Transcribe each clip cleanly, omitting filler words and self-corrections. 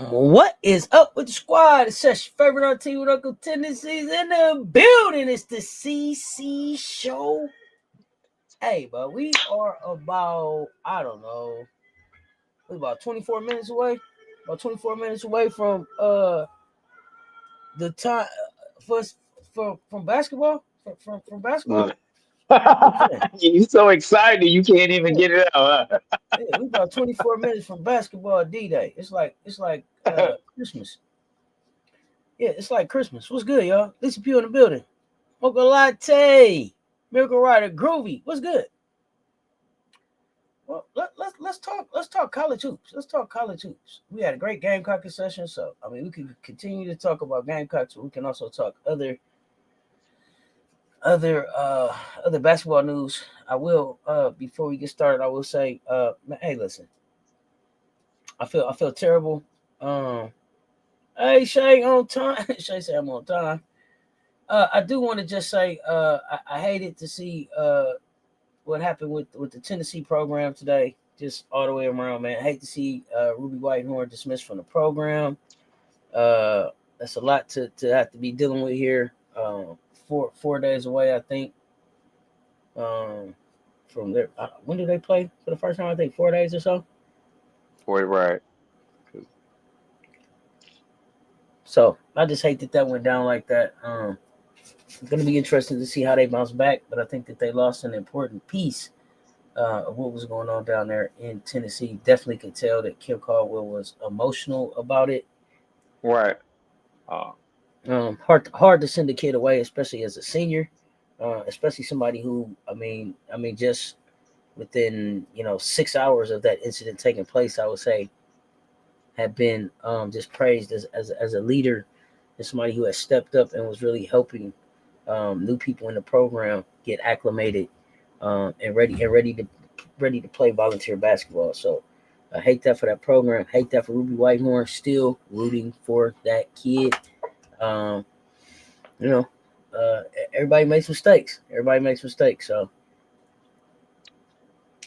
What is up with the squad? It's Cess, favorite on team with Uncle Tendencies in the building. It's the CC show. Hey, but we are about, I don't know, we're about 24 minutes away. About 24 minutes away from the time from basketball. From basketball. You're so excited you can't even get it out. Huh? Yeah, we about 24 minutes from basketball D-Day. It's like Christmas. Yeah, it's like Christmas. What's good, y'all? Lisa Pugh in the building. Mocha Latte, Miracle Rider, Groovy. What's good? Well, let's talk college hoops. Let's talk college hoops. We had a great Gamecock session, so I mean we can continue to talk about Gamecocks, but we can also talk other basketball news. I will before we get started, I will say, hey, listen. I feel terrible. Hey, Shay, on time. Shay said I'm on time. I do want to just say I hated to see what happened with the Tennessee program today. Just all the way around, man. I hate to see Ruby Whitehorn dismissed from the program. That's a lot to have to be dealing with here. 4 days away, I think. From there, when did they play for the first time? I think 4 days or so. Right. So I just hate that went down like that. It's going to be interesting to see how they bounce back, but I think that they lost an important piece of what was going on down there in Tennessee. Definitely could tell that Kim Caldwell was emotional about it. Right. Hard to send a kid away, especially as a senior, especially somebody who, I mean, just within 6 hours of that incident taking place, I would say, had been just praised as a leader and somebody who has stepped up and was really helping new people in the program get acclimated and ready to play volunteer basketball. So I hate that for that program. Hate that for Ruby Whitehorn. Still rooting for that kid. Everybody makes mistakes. So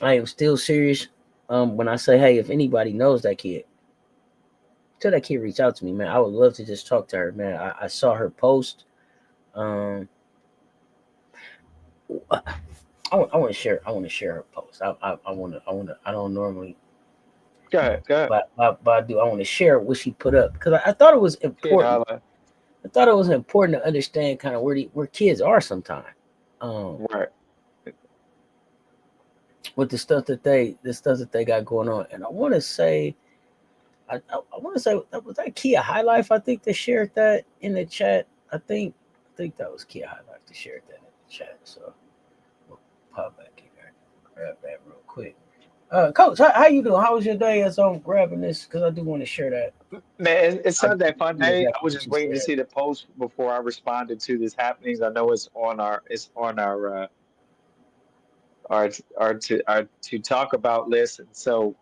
I am still serious when I say, hey, if anybody knows that kid, tell that kid reach out to me, man. I would love to just talk to her, man. I saw her post. I want to share her post. I don't normally. Go ahead. But I do. I want to share what she put up because I thought it was important. I thought it was important to understand kind of where kids are sometimes. Right. With the stuff that they got going on, and I want to say, was that Kia High Life? I think they shared that in the chat. I think that was Kia High Life. They shared that in the chat. So we'll pop back in there, grab that real quick. Coach, how you doing? How was your day as I'm grabbing this? Because I do want to share that. Man, it's not that fun day. I was just waiting to see the post before I responded to this happenings. I know it's on our to talk about list, and so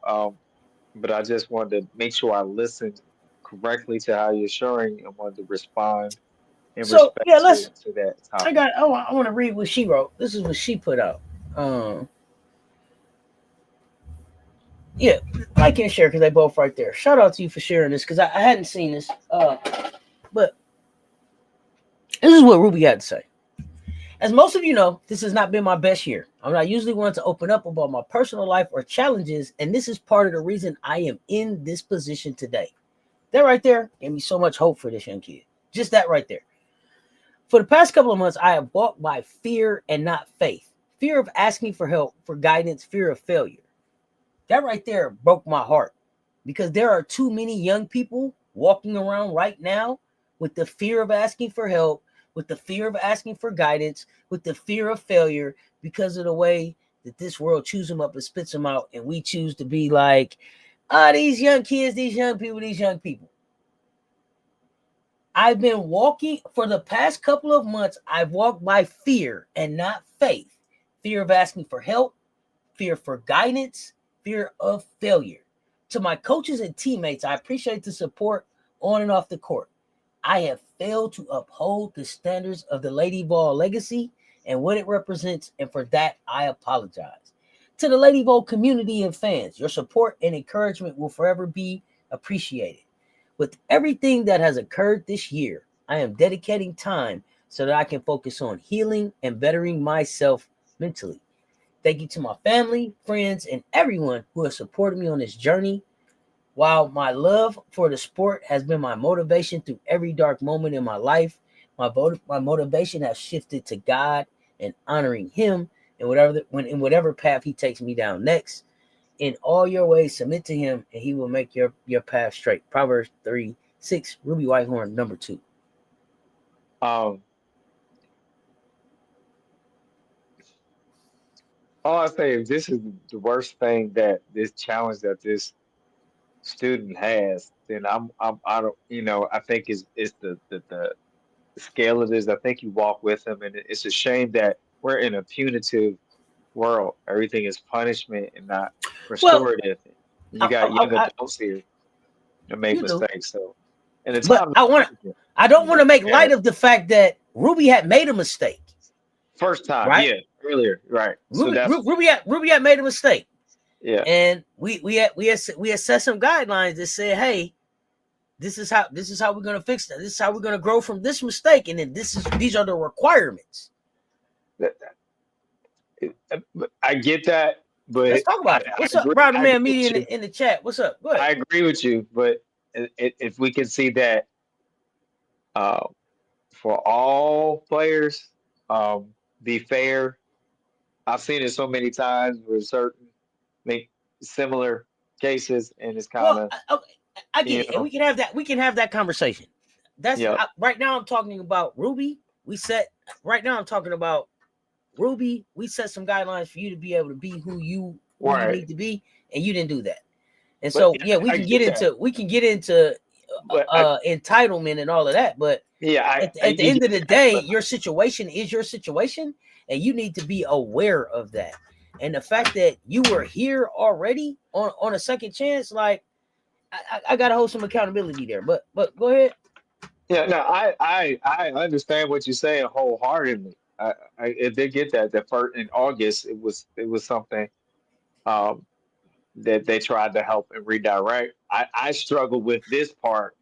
but I just wanted to make sure I listened correctly to how you're sharing and wanted to respond in respect to that topic. I want to read what she wrote. This is what she put out. Yeah, like and share because they both right there. Shout out to you for sharing this because I hadn't seen this. But this is what Ruby had to say. As most of you know, this has not been my best year. I'm not usually one to open up about my personal life or challenges, and this is part of the reason I am in this position today. That right there gave me so much hope for this young kid. Just that right there. For the past couple of months, I have walked by fear and not faith. Fear of asking for help, for guidance, fear of failure. That right there broke my heart because there are too many young people walking around right now with the fear of asking for help, with the fear of asking for guidance, with the fear of failure because of the way that this world chews them up and spits them out. And we choose to be like, these young kids, these young people, these young people. I've been walking for the past couple of months. I've walked by fear and not faith. Fear of asking for help, fear for guidance, fear of failure. To my coaches and teammates, I appreciate the support on and off the court. I have failed to uphold the standards of the Lady Vol legacy and what it represents, and for that, I apologize. To the Lady Vol community and fans, your support and encouragement will forever be appreciated. With everything that has occurred this year, I am dedicating time so that I can focus on healing and bettering myself mentally. Thank you to my family, friends, and everyone who has supported me on this journey. While my love for the sport has been my motivation through every dark moment in my life, my motivation has shifted to God and honoring Him in whatever path He takes me down next. In all your ways, submit to Him, and He will make your path straight. Proverbs 3:6, Ruby Whitehorn, number 2. All I say is this is the worst thing that this challenge that this student has, then I don't, I think it's the scale of this. I think you walk with them, and it's a shame that we're in a punitive world. Everything is punishment and not Well, restorative. You got young adults here that make you do, mistakes. So, and the but time, I don't want to make light of the fact that Ruby had made a mistake. First time, right? Yeah, earlier, right. So Ruby had made a mistake. Yeah, and we had set some guidelines that said, hey, this is how we're gonna fix that. This is how we're gonna grow from this mistake, and then these are the requirements. I get that, but let's talk about it. What's up, Brother Man Media in the chat? What's up? Go ahead. I agree with you, but if we can see that for all players, be fair. I've seen it so many times with certain similar cases, and it's kind of I get it, and we can have that conversation. That's right now. I'm talking about Ruby. Right now. I'm talking about Ruby. We set some guidelines for you to be able to be who you need to be, and you didn't do that. And so, we can get into entitlement and all of that. But at the end of the day, your situation is your situation, and you need to be aware of that. And the fact that you were here already on a second chance, like I gotta hold some accountability there. But go ahead. Yeah, no, I understand what you're saying wholeheartedly. I did get that. The first in August, it was something that they tried to help and redirect. I struggle with this part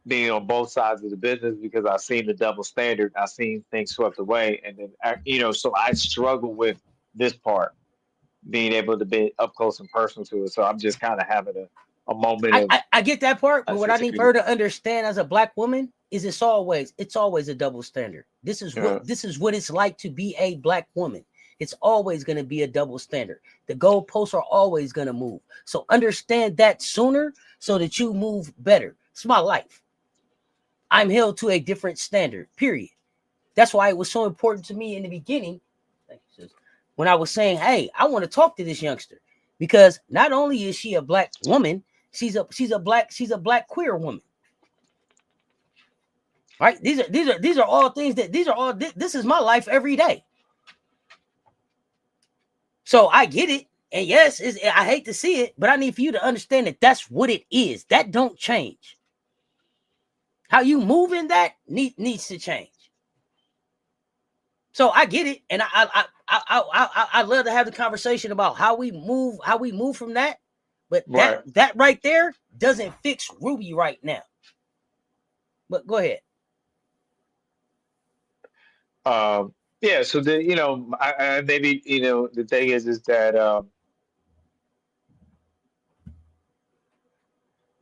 being on both sides of the business because I've seen the double standard. I've seen things swept away, and then so I struggle with this part, being able to be up close and personal to it. So I'm just kind of having a moment. I get that part, but what I need her to understand as a Black woman is it's always a double standard. This is what it's like to be a Black woman. It's always going to be a double standard. The goalposts are always going to move. So understand that sooner so that you move better. It's my life. I'm held to a different standard, period. That's why it was so important to me in the beginning, when I was saying, hey, I want to talk to this youngster, because not only is she a Black woman, she's a black queer woman. Right? These are all things this is my life every day. So I get it. And yes, I hate to see it, but I need for you to understand that that's what it is. That don't change. How you move in that needs to change. So I get it, and I love to have the conversation about how we move from that. But that right there doesn't fix Ruby right now. But go ahead. Yeah. So maybe the thing is that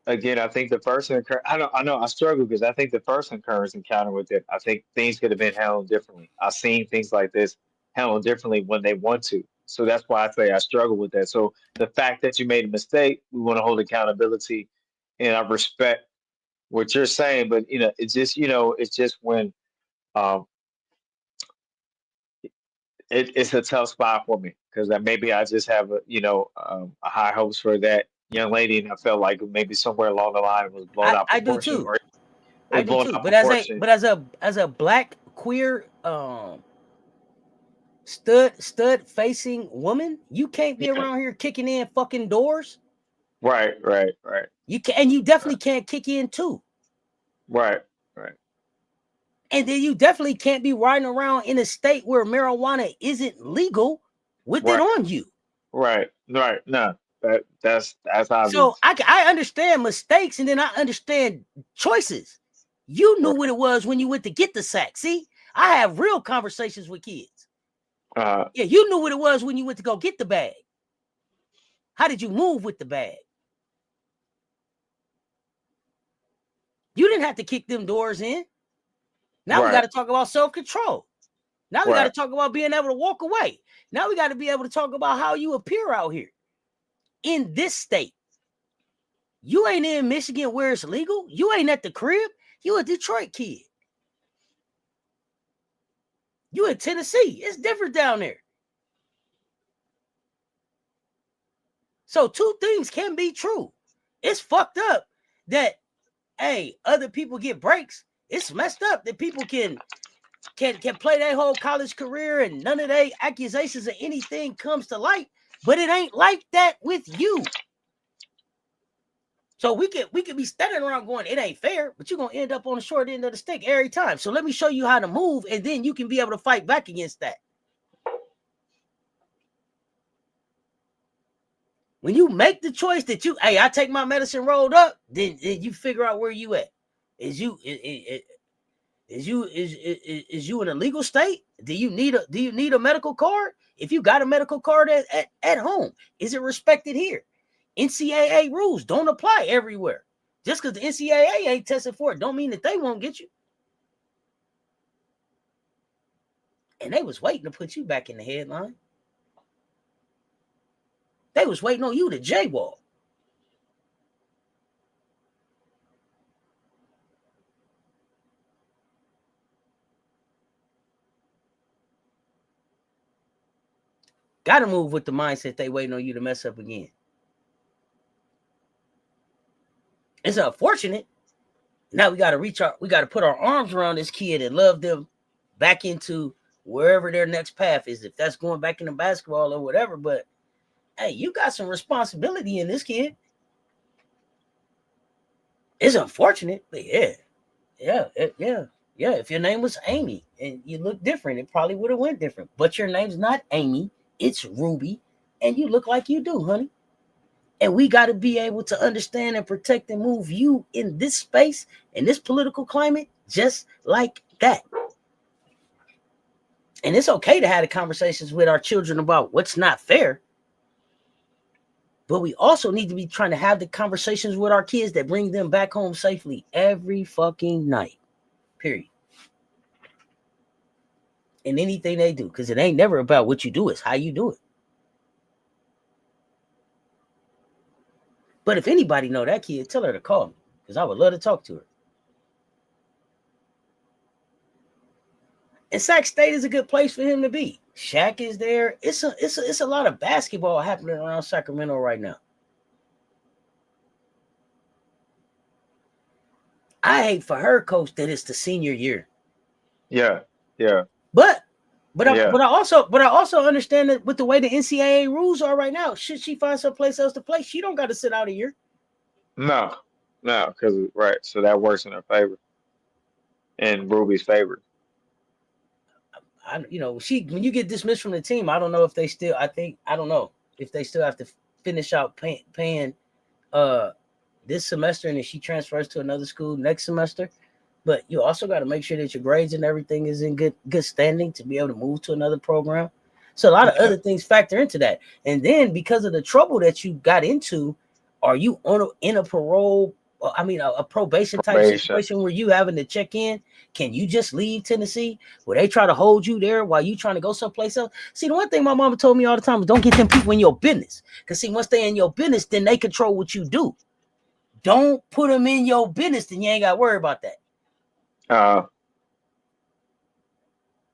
again, I think the first I know I struggle because I think the first occurrence encounter with it, I think things could have been handled differently. I've seen things like this handled differently when they want to. So that's why I say I struggle with that. So the fact that you made a mistake, we want to hold accountability, and I respect what you're saying. But it's just when um, it's a tough spot for me because maybe I just have a high hopes for that young lady, and I felt like maybe somewhere along the line it was blown out I do proportion, too. or it I was do blown too. out But as a proportion. black queer stud facing woman, you can't be Yeah, around here kicking in fucking doors. right, You can, and you definitely right, can't kick in too. right, right, And then you definitely can't be riding around in a state where marijuana isn't legal with it right, on you. right. No, that's So obvious. I understand mistakes, and then I understand choices. You knew Right. what it was when you went to get the sack. See, I have real conversations with kids. Uh, Yeah, you knew what it was when you went to go get the bag. How did you move with the bag? You didn't have to kick them doors in. Now we got right, to talk about self-control. Now we got to right, talk about being able to walk away. Now we got to be able to talk about how you appear out here in this state. You ain't in Michigan where it's legal. You ain't at the crib. You a Detroit kid. You in Tennessee. It's different down there. So two things can be true. It's fucked up that other people get breaks. It's messed up that people can play their whole college career and none of their accusations or anything comes to light. But it ain't like that with you. So we could be standing around going, it ain't fair, but you're gonna end up on the short end of the stick every time. So let me show you how to move, and then you can be able to fight back against that. When you make the choice that I take my medicine rolled up, then you figure out where you at. Is you is you in a legal state? Do you need a medical card? If you got a medical card at home, is it respected here? NCAA rules don't apply everywhere. Just because the NCAA ain't tested for it, don't mean that they won't get you. And they was waiting to put you back in the headline. They was waiting on you to jaywalk. Got to move with the mindset they waiting on you to mess up again. It's unfortunate. Now we got to put our arms around this kid and love them back into wherever their next path is. If that's going back into basketball or whatever, but hey, you got some responsibility in this kid. It's unfortunate, but yeah. If your name was Amy and you look different, it probably would have went different. But your name's not Amy, it's Ruby, and you look like you do, honey. And we got to be able to understand and protect and move you in this space, in this political climate, just like that. And it's okay to have the conversations with our children about what's not fair. But we also need to be trying to have the conversations with our kids that bring them back home safely every fucking night. Period. In anything they do. Because it ain't never about what you do, it's how you do it. But if anybody know that kid, tell her to call me. Because I would love to talk to her. And Sac State is a good place for him to be. Shaq is there. It's a lot of basketball happening around Sacramento right now. I hate for her, coach, that it's the senior year. yeah, But yeah. I also understand that with the way the NCAA rules are right now, should she find someplace else to play, she don't got to sit out a year. No, no, because right. So that works in her favor, in Ruby's favor. She when you get dismissed from the team, I don't know if they still. I don't know if they still have to finish out paying this semester, and if she transfers to another school next semester. But you also got to make sure that your grades and everything is in good standing to be able to move to another program. So a lot of other things factor into that. And then because of the trouble that you got into, are you in a parole? I mean, a probation type situation where you having to check in? Can you just leave Tennessee? Will they try to hold you there while you trying to go someplace else? See, the one thing my mama told me all the time is don't get them people in your business. Because see, once they in your business, then they control what you do. Don't put them in your business, then you ain't got to worry about that.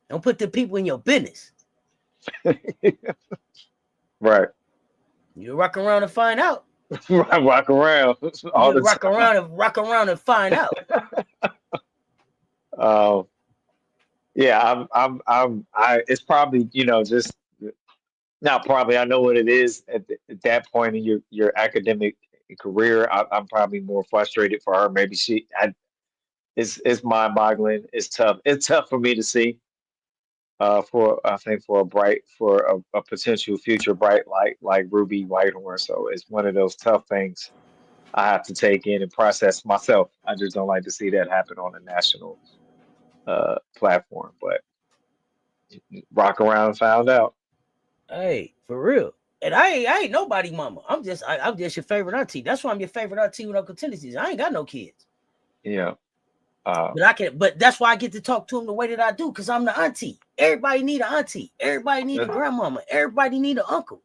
Don't put the people in your business. Right. You rock around and find out. Rock around all the rock time. rock around and find out. Yeah, it's probably, just not probably. I know what it is at that point in your academic career. I'm probably more frustrated for her. Maybe it's mind-boggling. It's tough. It's tough for me to see. I think for a potential future bright light like Ruby Whitehorn. So it's one of those tough things I have to take in and process myself. I just don't like to see that happen on a national platform. But rock around and found out. Hey, for real. And I ain't nobody mama. I'm just your favorite auntie. That's why I'm your favorite auntie with Uncle Tennessee's. I ain't got no kids. Yeah. But that's why I get to talk to them the way that I do, because I'm the auntie. Everybody need an auntie. Everybody need a grandmama. Everybody need an uncle.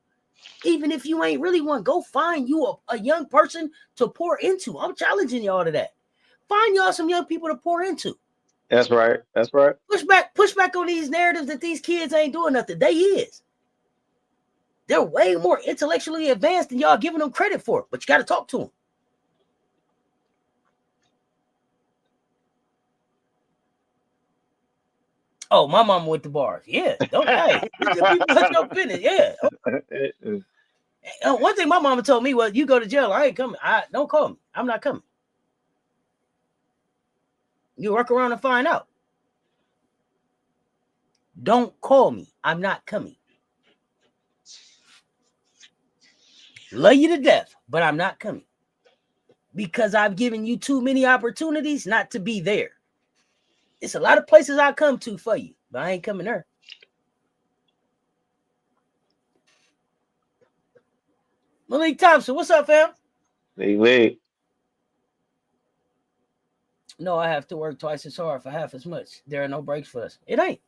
Even if you ain't really one, go find you a young person to pour into. I'm challenging y'all to that. Find y'all some young people to pour into. That's right. That's right. Push back on these narratives that these kids ain't doing nothing. They is. They're way more intellectually advanced than y'all giving them credit for. But you got to talk to them. Oh, my mama went to bars. Yeah. Don't hey, people hush no business. Yeah. One thing my mama told me was, you go to jail, I ain't coming. Don't call me. I'm not coming. You work around and find out. Don't call me. I'm not coming. Love you to death, but I'm not coming. Because I've given you too many opportunities not to be there. It's a lot of places I come to for you, but I ain't coming there. Malik Thompson, what's up, fam? Wait. No, I have to work twice as hard for half as much. There are no breaks for us. It ain't.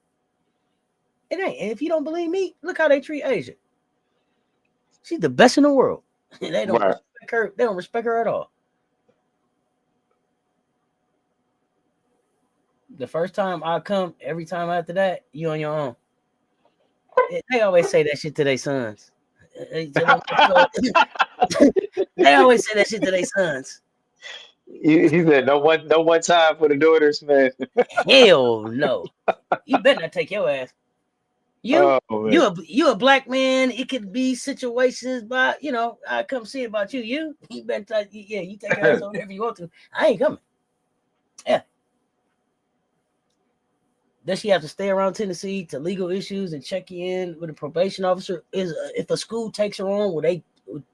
And if you don't believe me, look how they treat Asia. She's the best in the world. They don't respect her. They don't respect her at all. The first time I come, every time after that, you on your own. They always say that shit to their sons. They always say that shit to their sons. He said, no one time for the daughters, man. Hell no. You better not take your ass. You a black man. It could be situations, but I come see about you. You better you take your ass on whatever you want to. I ain't coming. Yeah. Does she have to stay around Tennessee to legal issues and check in with a probation officer? If a school takes her on,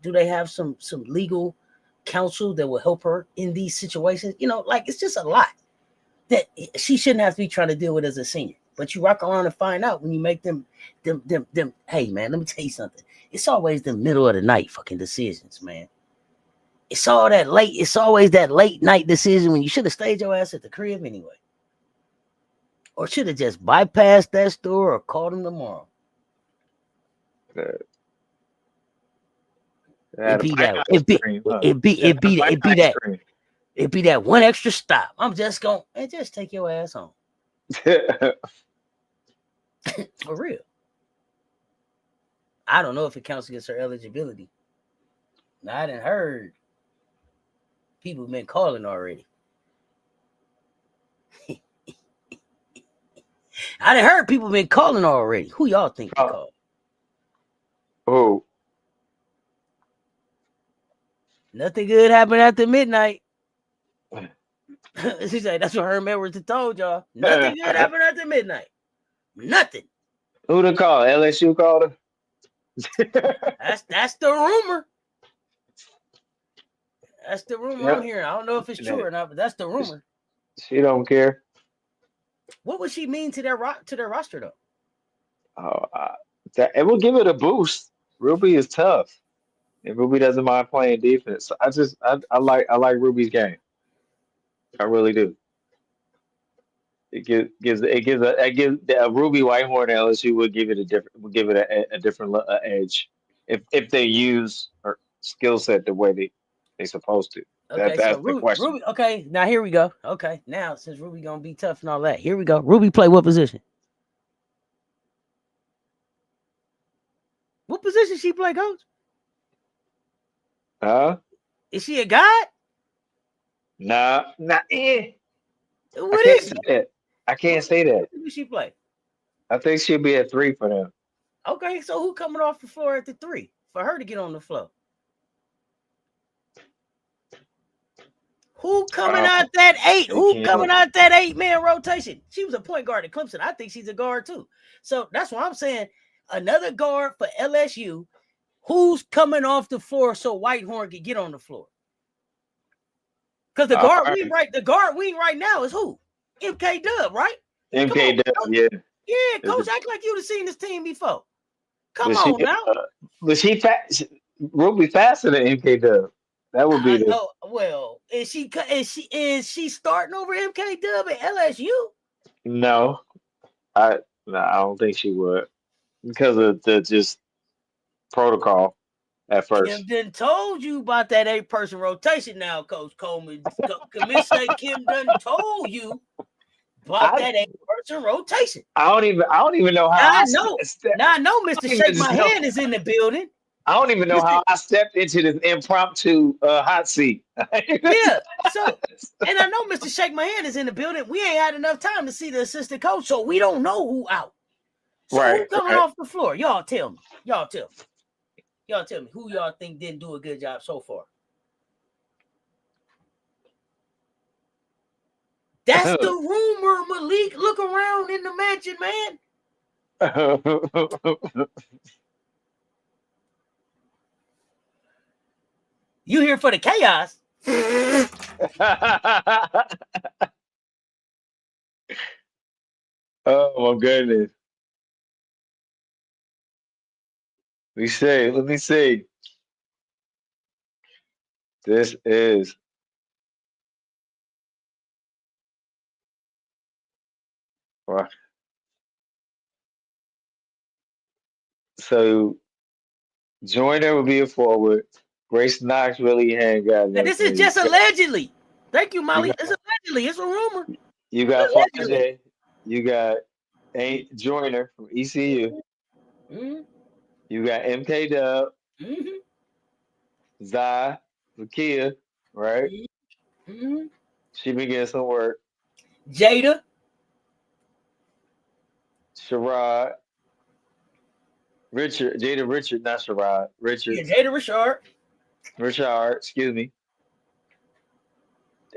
do they have some legal counsel that will help her in these situations? It's just a lot that she shouldn't have to be trying to deal with as a senior. But you rock around and find out when you make them. Hey man, let me tell you something. It's always the middle of the night fucking decisions, man. It's always that late night decision when you should have stayed your ass at the crib anyway. Or should have just bypassed that store or called him tomorrow. It'd be that one extra stop. I'm just going and just take your ass home. For real. I don't know if it counts against her eligibility. Now, I done heard people been calling already. I done heard people been calling already. Who y'all think they called? Oh. Nothing good happened after midnight. She said, that's what Herm Edwards told y'all. Nothing good happened after midnight. Nothing. Who to call? LSU called her? That's the rumor. That's the rumor I'm hearing. I don't know if it's true or not, but that's the rumor. She don't care. What would she mean to their roster though? Oh, it will give it a boost. Ruby is tough, and Ruby doesn't mind playing defense. So I like Ruby's game. I really do. It gives a Ruby Whitehorn LSU would give it a different edge if they use her skill set the way they supposed to. Okay, so That's the question. Ruby. Okay, now here we go. Okay, now since Ruby gonna be tough and all that, here we go. Ruby play what position? What position she play, coach? Huh? Is she a guard? Nah, nah. I What can't is say she? that. I can't say that. What does she play? I think she'll be at 3 for them. Okay, so who coming off the floor at the 3 for her to get on the floor? Who coming out that 8? Who coming out that 8-man rotation? She was a point guard at Clemson. I think she's a guard too. So that's why I'm saying another guard for LSU. Who's coming off the floor so Whitehorn can get on the floor? Because the guard wing right now is who? MK Dub, right? MK Dub, yeah. Yeah, coach, act like you'd have seen this team before. Come on now. But she fast. Ruby faster than MK Dub. That would be the. Well, is she starting over MK Dub at LSU? No, I don't think she would because of the just protocol at first. Kim done told you about that 8-person rotation now, Coach Coleman. Commissioner Kim done told you about that 8-person rotation. I don't even know how I know. Now I know Mr. Shake My Hand is in the building. I don't even know how I stepped into this impromptu hot seat. Yeah. So, and I know Mr. Shake My Hand is in the building. We ain't had enough time to see the assistant coach, so we don't know who out. So who coming off the floor? Y'all tell me. Y'all tell me who y'all think didn't do a good job so far. That's the rumor, Malik. Look around in the mansion, man. You here for the chaos? Oh my goodness. Let me see. This is so Joyner will be a forward. Grace Knox really ain't got nothing. This is just allegedly. Thank you, Molly. It's allegedly. It's a rumor. You got J. You got Joyner from ECU. Mm-hmm. You got MK Dub. Mm-hmm. Zai, Vakia, right? Mm-hmm. She been getting some work. Jada. Sherrod. Jada Richard, not Sherrod. Richard. Yeah, Jada Richard, excuse me.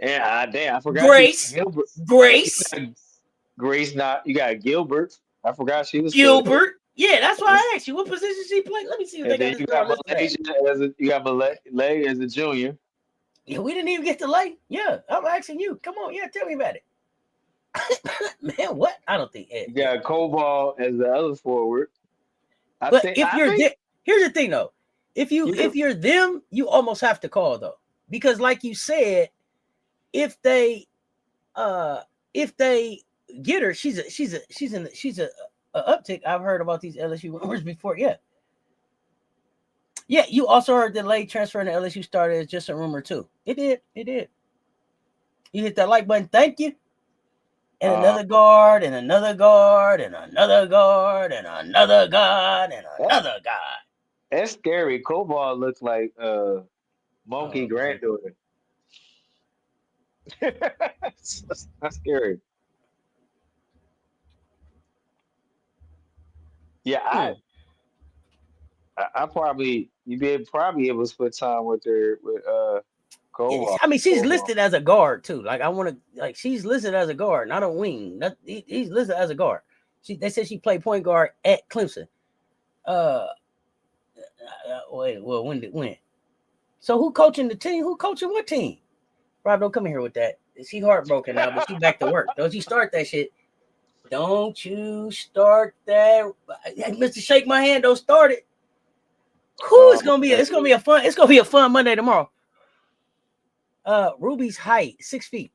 Damn, I forgot. Grace. Grace, not you got Gilbert. I forgot she was Gilbert. Good. Yeah, that's why I asked you what position she played. Let me see what they got. You got Malay as a junior. Yeah, we didn't even get to Lay. Yeah, I'm asking you. Come on, yeah, tell me about it. Man, what? I don't think you got Cobalt as the other forward. Here's the thing though. If you're them, you almost have to call though. Because like you said, if they get her, she's a uptick. I've heard about these LSU rumors before. Yeah. You also heard that Lay transferring to LSU started as just a rumor too. It did. You hit that like button. Thank you. And another guard, and another guard, and another guard, and another guard, and another guard. That's scary. Cobalt looks like monkey granddaughter. That's scary. Yeah, I probably you'd be able to spend time with her with Cobalt. I mean, she's listed as a guard too. Like she's listed as a guard, not a wing. He's listed as a guard. They said she played point guard at Clemson. When? So who coaching the team? Who coaching what team? Rob, don't come in here with that. She heartbroken now, but she back to work. Don't you start that shit. Don't you start that. Hey, Mr. Shake My Hand, don't start it. Who is gonna be it's gonna be a fun Monday tomorrow. Ruby's height, 6 feet.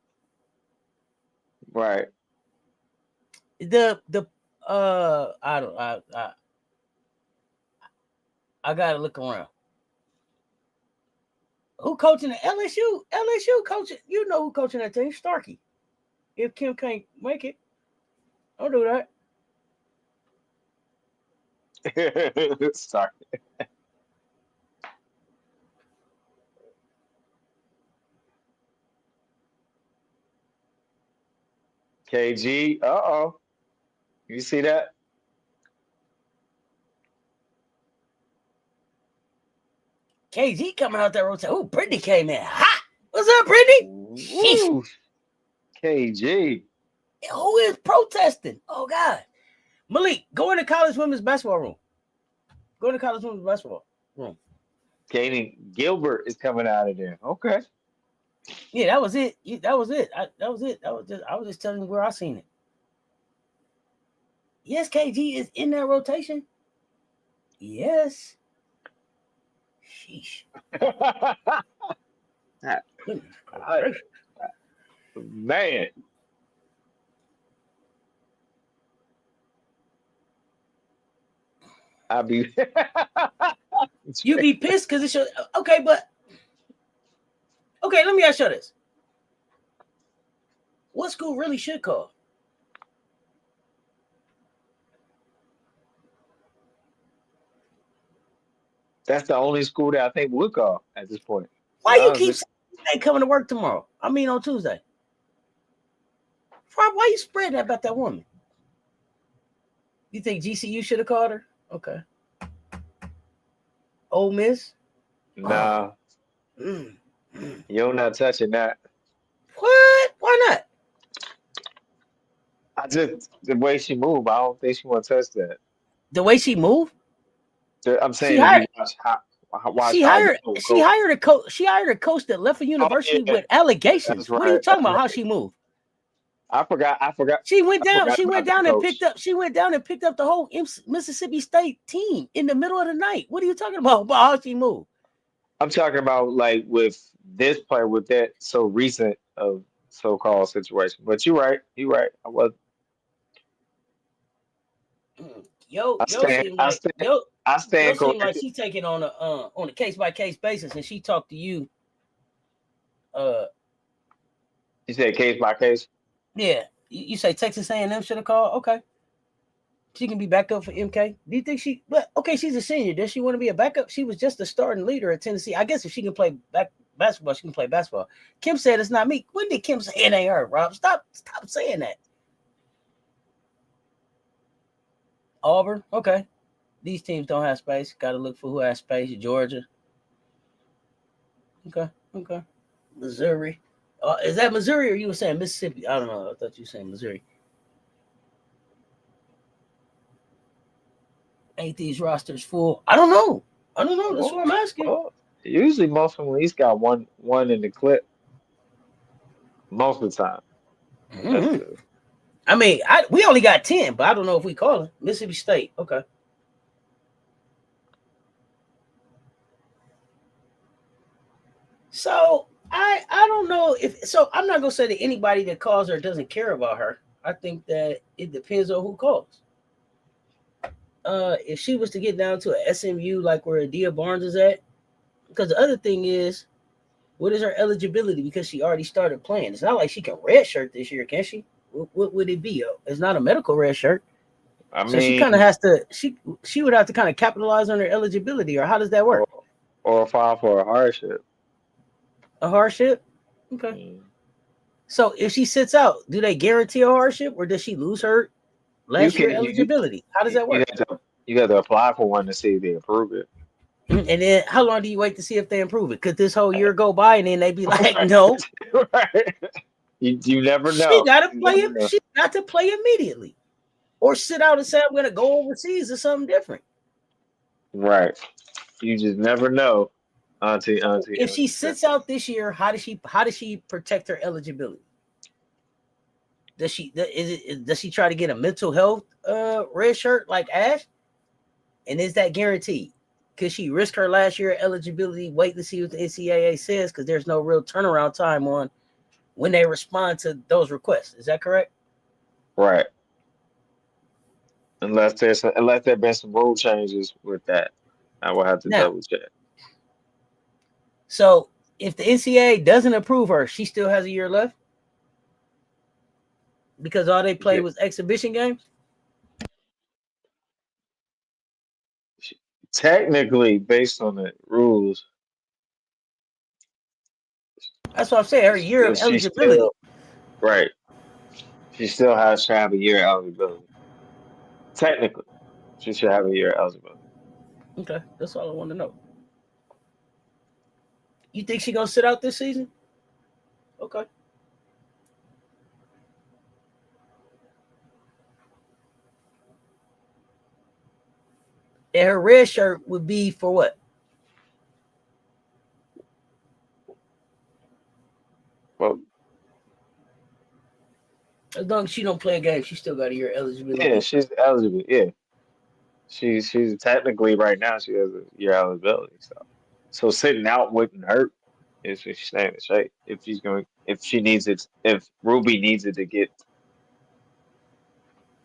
Right. I gotta look around. Who coaching the LSU? LSU coaching. You know who coaching that team? Starkey. If Kim can't make it, don't do that. Sorry. KG. Uh-oh. You see that? KG coming out that rotation. Oh, Brittany came in hot. What's up, Brittany? Ooh, KG. Who is protesting? Oh, God. Malik, go in the college women's basketball room. Go in the college women's basketball room. Katie Gilbert is coming out of there. Okay. Yeah, that was it. That was it. I was just telling you where I seen it. Yes, KG is in that rotation. Yes. Sheesh. Man. I'll be You be pissed because it's your okay, but okay, let me ask you this. What school really should call? That's the only school that I think would call at this point. Why you keep saying they ain't coming to work tomorrow? I mean on Tuesday. Why you spreading that about that woman? You think GCU should have called her? Okay. Ole Miss? Nah. You're not touching that. What? Why not? The way she moved, I don't think she want to touch that. The way she moved? I'm saying if you watch she hired a coach. She hired a coach that left a university with allegations. Right. What are you talking about? Right. How she moved? I forgot. She went down. She went down and picked up. She went down and picked up the whole Mississippi State team in the middle of the night. What are you talking about how she moved? I'm talking about like with this player with that so recent of so-called situation. But you're right. You're right. I was. I stand seem like she taking on a case-by-case basis, and she talked to you. You said case by case. Yeah, you say Texas A&M should have called. Okay, she can be back up for MK. Do you think she? But okay, she's a senior. Does she want to be a backup? She was just a starting leader at Tennessee. I guess if she can play basketball, she can play basketball. Kim said it's not me. When did Kim say it ain't her? Rob, stop saying that. Auburn, okay. These teams don't have space. Got to look for who has space. Georgia. Okay. Missouri. Is that Missouri or you were saying Mississippi? I don't know. I thought you were saying Missouri. Ain't these rosters full? I don't know. That's what I'm asking. Well, usually most of them at least got one in the clip. Most of the time. Mm-hmm. I mean, we only got 10, but I don't know if we call it Mississippi State. Okay. So I don't know I'm not gonna say that anybody that calls her doesn't care about her. I think that it depends on who calls. If she was to get down to a SMU like where Adia Barnes is at, because the other thing is, what is her eligibility? Because she already started playing. It's not like she can redshirt this year, can she? What would it be? It's not a medical redshirt. I mean, so she kind of has to. She would have to kind of capitalize on her eligibility, or how does that work? Or file for a hardship. A hardship? Okay. So if she sits out, do they guarantee a hardship, or does she lose her last year eligibility? How does that work? You got to apply for one to see if they approve it. And then how long do you wait to see if they improve it? Could this whole year go by and then they be like, no? Right. You never know. She got to play it. She got to play immediately, or sit out and say I'm going to go overseas or something different. Right. You just never know. Auntie. If she sits out this year, how does she protect her eligibility? does she try to get a mental health red shirt like Ash? And is that guaranteed? Could she risk her last year eligibility, wait to see what the NCAA says, because there's no real turnaround time on when they respond to those requests? Is that correct? Right. Unless there been some rule changes with that, I will have to Now, double check. so if the NCAA doesn't approve her, she still has a year left because all they played Yeah. was exhibition games. Technically, based on the rules, That's what I'm saying. Her year of she eligibility. still right. She still has to have a year eligibility. Technically, she should have a year eligibility. Okay, that's all I want to know. You think she gonna sit out this season? Okay. And her red shirt would be for what? Well, As long as she don't play a game, she still got a year yeah, eligibility. she's eligible. Yeah, she's technically right now she has a year eligibility. So sitting out wouldn't hurt if she's staying in shape. If she needs it, if Ruby needs it to get,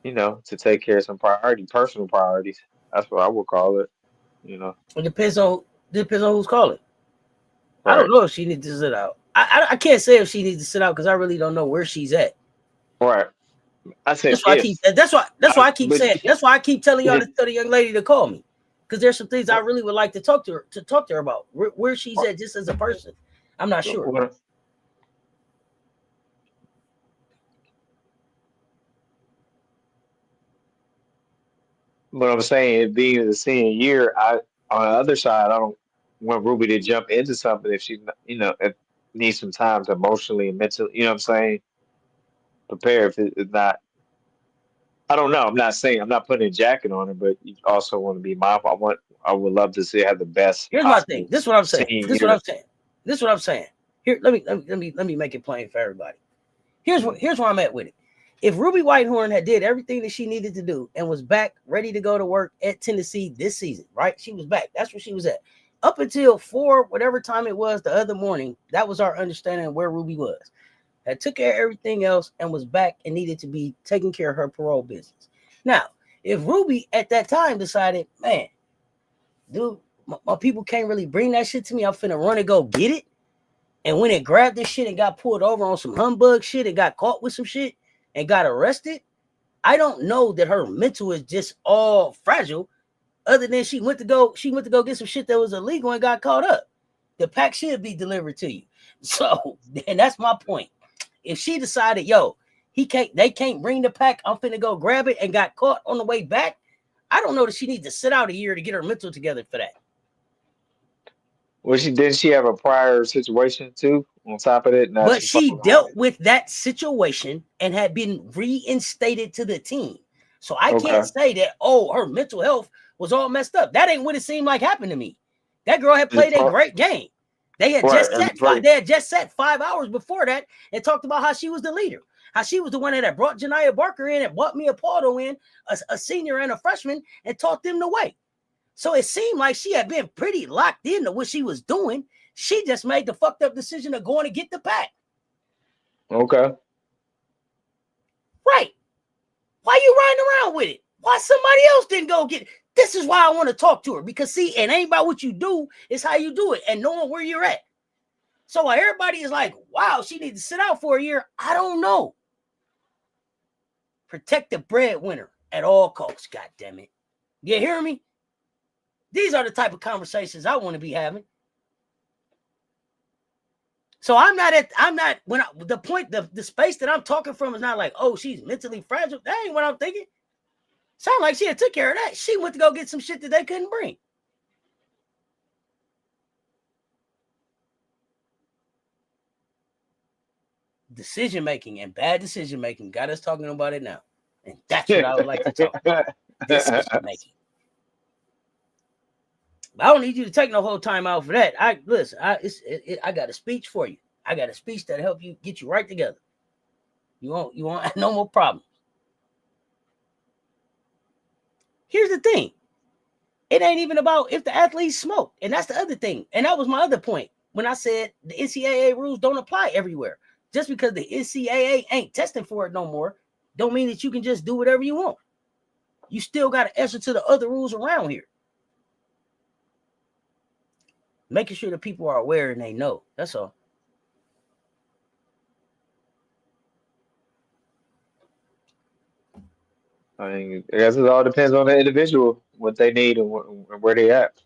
to take care of some personal priorities. That's what I would call it. You know, It depends on who's calling. I right, don't know if she needs to sit out. I can't say if she needs to sit out because I really don't know where she's at. right. I said That's why I if, keep. That's why I keep but saying. That's why I keep telling y'all to tell the young lady to call me, because there's some things I really would like to talk to her about where she's at just as a person. I'm not sure. But I'm saying, being the senior year, on the other side, I don't want Ruby to jump into something if she, if needs some time to emotionally and mentally, you know what I'm saying, prepare if it's not. I don't know. I'm not putting a jacket on her, but you also want to be mindful. I would love to see her have the best Here's my thing. possible This is what I'm saying. senior This is what I'm year. saying. This is what I'm saying. Here, let me make it plain for everybody. Here's where I'm at with it. If Ruby Whitehorn had did everything that she needed to do and was back ready to go to work at Tennessee this season, right? She was back. That's where she was at. Up until 4, whatever time it was the other morning, that was our understanding of where Ruby was. Had took care of everything else and was back and needed to be taking care of her parole business. Now, if Ruby at that time decided, man, dude, my people can't really bring that shit to me, I'm finna run and go get it. And when it grabbed this shit and got pulled over on some humbug shit and got caught with some shit and got arrested, I don't know that her mental is just all fragile. Other than she went to go get some shit that was illegal and got caught up. The pack should be delivered to you. So, and that's my point. If she decided, they can't bring the pack, I'm finna go grab it, and got caught on the way back, I don't know that she needs to sit out a year to get her mental together for that. Well, didn't she have a prior situation too on top of it? Now But she's she probably dealt with that situation and had been reinstated to the team. So I can't okay. say that, her mental health was all messed up. That ain't what it seemed like happened to me. That girl had played a great game. They had just sat 5 hours before that and talked about how she was the leader, how she was the one that had brought Janiah Barker in and brought Mia Pardo in, a senior and a freshman, and taught them the way. So it seemed like she had been pretty locked into what she was doing. She just made the fucked up decision of going to get the pack. Okay. Right. Why you riding around with it? Why somebody else didn't go get it? This is why I want to talk to her, because see, it ain't about what you do, it's how you do it and knowing where you're at. So while everybody is like, wow, she needs to sit out for a year, I don't know. Protect the breadwinner at all costs, god damn it. You hear me? These are the type of conversations I want to be having. So the space that I'm talking from is not like, oh, she's mentally fragile. That ain't what I'm thinking. Sound like she had took care of that. She went to go get some shit that they couldn't bring. Decision-making and bad decision-making got us talking about it now. And that's what I would like to talk about. Decision-making. I don't need you to take no whole time out for that. I got a speech for you. I got a speech that'll help you get you right together. You won't no more problems. Here's the thing. It ain't even about if the athletes smoke. And that's the other thing. And that was my other point when I said the NCAA rules don't apply everywhere. Just because the NCAA ain't testing for it no more, don't mean that you can just do whatever you want. You still got to answer to the other rules around here. Making sure that people are aware and they know. That's all. I mean, I guess it all depends on the individual, what they need and where they at.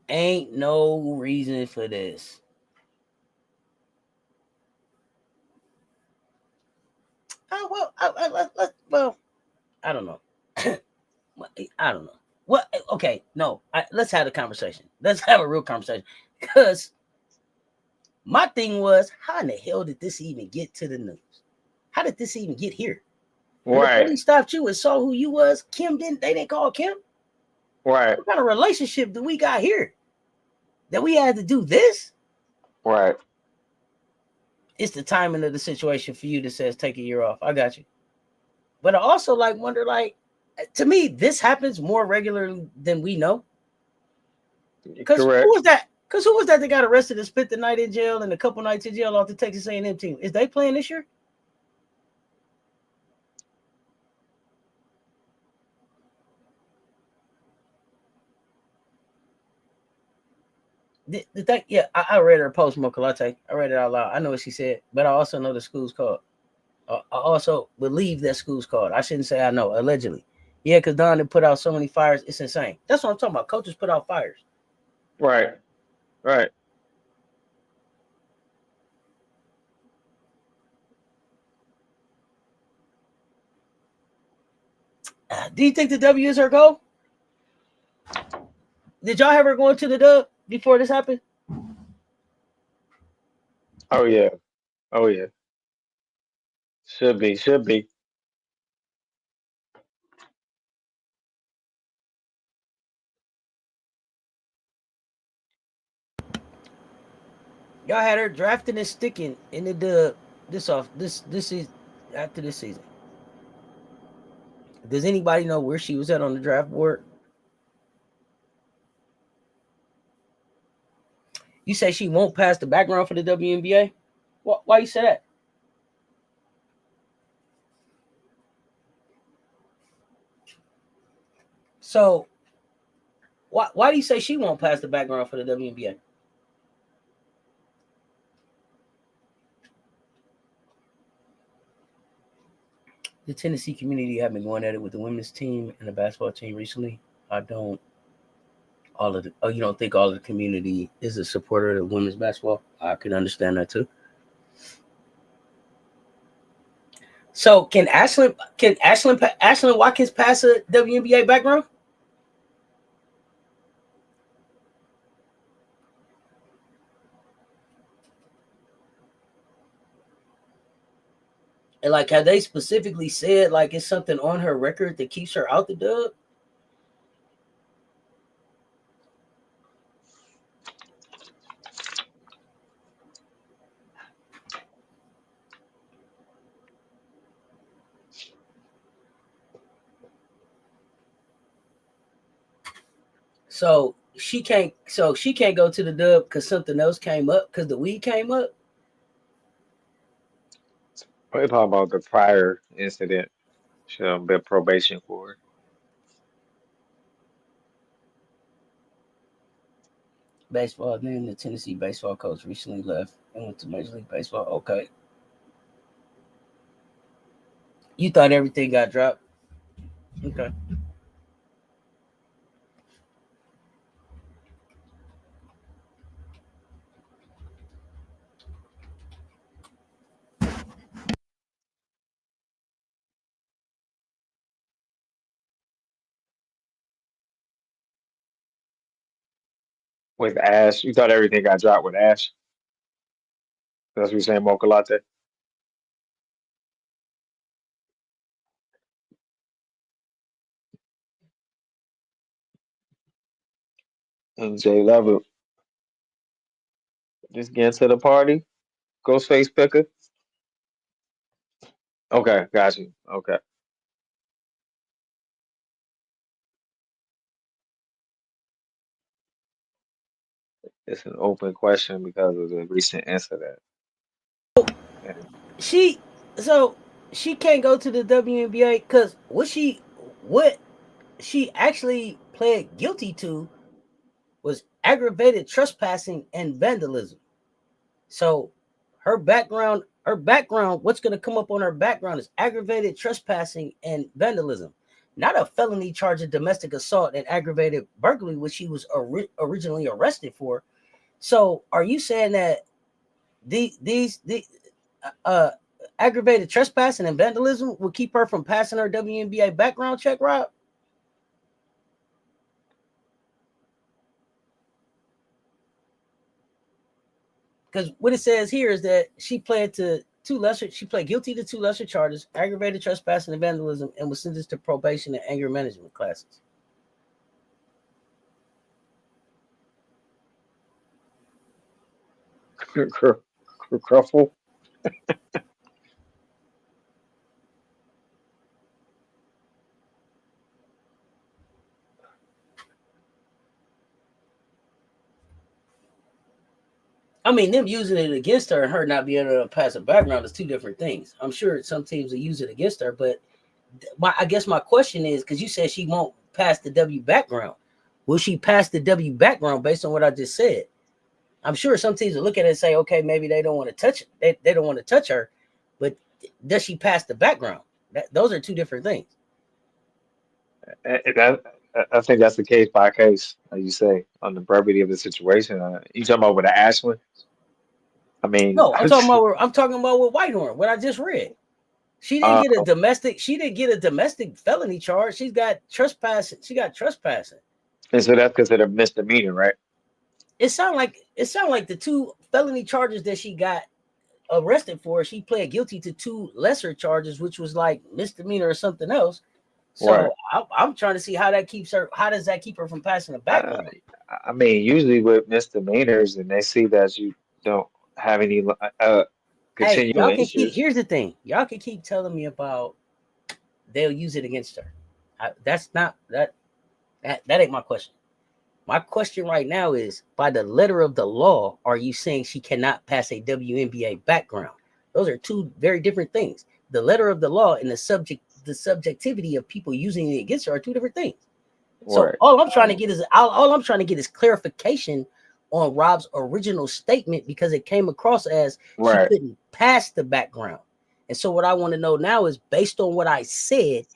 Ain't no reason for this. Oh, well, I don't know. I don't know. What? Okay, no. Let's have a conversation. Let's have a real conversation. Because my thing was, how in the hell did this even get to the news? How did this even get here? When the Right, police stopped you and saw who you was, they didn't call Kim? right, What kind of relationship do we got here? That we had to do this? right. It's the timing of the situation for you that says take a year off. I got you. But I also wonder, to me, this happens more regularly than we know. Because who Correct. was that? Because who was that got arrested and spent the night in jail and a couple nights in jail off the Texas A&M team? Is they playing this year? The thing, yeah, I read her post, Mokalate. I read it out loud. I know what she said, but I also know the school's called. I also believe that school's called. I shouldn't say I know, allegedly. Yeah, because Don had put out so many fires, it's insane. That's what I'm talking about. Coaches put out fires. Right, right. Do you think the W is her goal? Did y'all have her going to the dub before this happened? Oh yeah, oh yeah. Should be, should be. Y'all had her drafting and sticking in the dub this is after this season. Does anybody know where she was at on the draft board? You say she won't pass the background for the WNBA? Why you say that? So why do you say she won't pass the background for the WNBA? The Tennessee community have been going at it with the women's team and the basketball team recently. I don't you don't think all of the community is a supporter of women's basketball? I can understand that too. So can Ashlyn Watkins pass a WNBA background? And have they specifically said it's something on her record that keeps her out the dub? So she can't go to the dub because something else came up because the weed came up. We're talking about the prior incident. Should have been probation for. Baseball. Then the Tennessee baseball coach recently left and went to Major League Baseball. Okay, you thought everything got dropped. Okay. With Ash. You thought everything got dropped with Ash. That's what you're saying, Mocha Latte. And Jay Level. Just get into the party. Ghostface picker. Okay, got you. Okay. It's an open question because of the recent incident. And She so she can't go to the WNBA because what she actually pled guilty to was aggravated trespassing and vandalism. So her background, what's going to come up on her background is aggravated trespassing and vandalism, not a felony charge of domestic assault and aggravated burglary, which she was originally arrested for. So, are you saying that the uh aggravated trespassing and vandalism will keep her from passing her WNBA background check, Rob? Because what it says here is that she pled guilty to two lesser charges, aggravated trespassing and vandalism, and was sentenced to probation and anger management classes. Cruffle. I mean, them using it against her and her not being able to pass a background is two different things. I'm sure some teams will use it against her, but I guess my question is, because you said she won't pass the W background, will she pass the W background based on what I just said? I'm sure some teams will look at it and say, okay, maybe they don't want to touch it. They don't want to touch her, but does she pass the background? Those are two different things. I think that's the case by case, like you say, on the brevity of the situation. You talking about with the Ashland? I mean, No, I'm talking about with Whitehorn, what I just read. She didn't uh, get a domestic. She didn't get a domestic felony charge. She's got trespassing. She got trespassing. and so that's considered misdemeanor, right? It sounded like the two felony charges that she got arrested for. She pled guilty to two lesser charges, which was like misdemeanor or something else. Right. So I'm trying to see how that keeps her. How does that keep her from passing a Uh, background? I mean, usually with misdemeanors, and they see that you don't have any Hey, y'all continuing can keep. issues. Here's the thing. Y'all can keep telling me about they'll use it against her. That's not that ain't my question. My question right now is, by the letter of the law, are you saying she cannot pass a WNBA background? Those are two very different things. The letter of the law and the subjectivity of people using it against her are two different things. So Right. all I'm trying to get is clarification on Rob's original statement, because it came across as she Right. couldn't pass the background. And so what I want to know now is, based on what I said,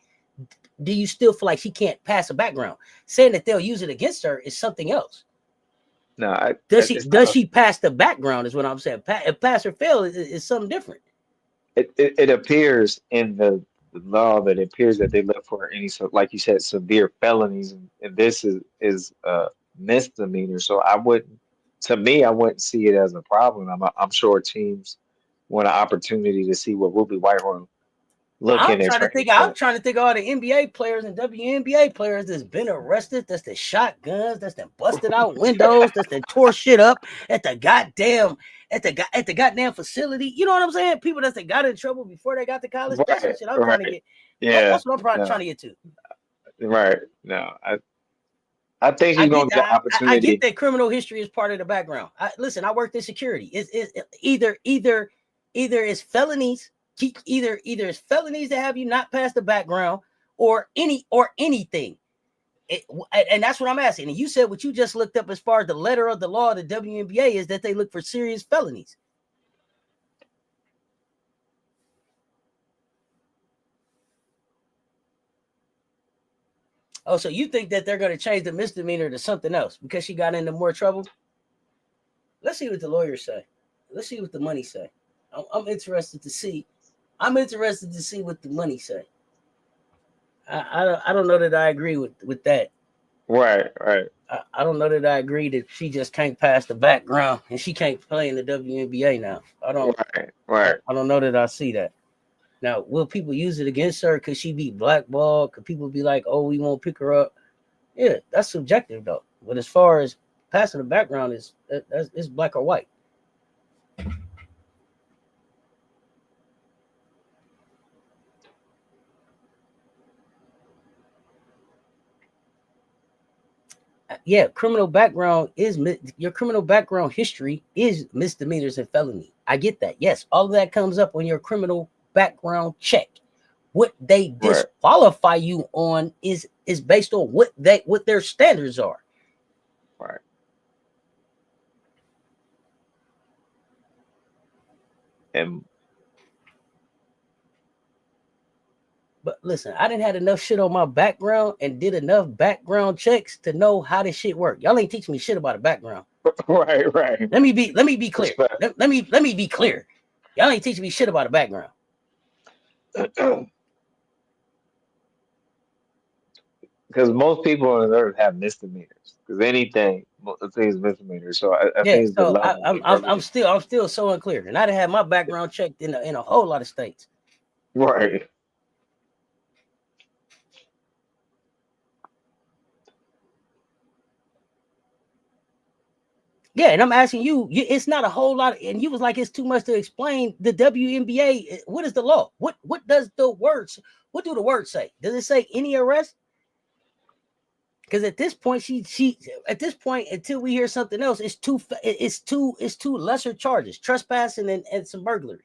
do you still feel like she can't pass a background? Saying that they'll use it against her is something else. No, Does she it's not does she pass the background is what I'm saying. If pass or fail is something different. it appears in the law that it appears that they look for any so like you said severe felonies, and this is misdemeanor. So I wouldn't, to me, I wouldn't see it as a problem. I'm sure teams want an opportunity to see what Ruby Whitehorn look in I'm their trying to training think. I'm camp. trying to think of all the NBA players and WNBA players that's been arrested, that's the shotguns, that's the busted out windows, that's the tore shit up at the goddamn at the goddamn facility. You know what I'm saying? People that's got in trouble before they got to college. That's the Right, shit I'm trying to right, get. yeah, That's what I'm trying no, to get to. right, no. I think I she's get gonna get that. I get opportunity. that criminal history is part of the background. Listen, I worked in security. It's either it's felonies, either it's felonies that have you not pass the background, or anything. It, and that's what I'm asking. And you said what you just looked up as far as the letter of the law of the WNBA is that they look for serious felonies. Oh, so you think that they're going to change the misdemeanor to something else because she got into more trouble? Let's see what the lawyers say. Let's see what the money say. I'm interested to see. I'm interested to see what the money say. I don't know that I agree with that. Right, right, I don't know that I agree that she just can't pass the background and she can't play in the WNBA now. right, right. I don't know that I see that. Now, will people use it against her? Could she be blackballed? Could people be like, "Oh, we won't pick her up"? Yeah, that's subjective though. But as far as passing the background is, that's it's black or white. Yeah, criminal background is your criminal background history is misdemeanors and felony. I get that. Yes, all of that comes up on your criminal background check. What they disqualify you on is based on what their standards are. Right. And but listen, I didn't have enough shit on my background and did enough background checks to know how this shit work. Y'all ain't teaching me shit about a background. Right. Let me be clear. Let me be clear. Y'all ain't teaching me shit about a background. Because most people on earth have misdemeanors. Because anything is misdemeanors. So I think it's the level. I'm still so unclear, and I done had my background checked in a whole lot of states. Right. Yeah, and I'm asking you, it's not a whole lot, and you was like, it's too much to explain. The WNBA, what is the law? What does the words? What do the words say? Does it say any arrest? Because at this point, she at this point, until we hear something else, it's two lesser charges: trespassing and some burglary.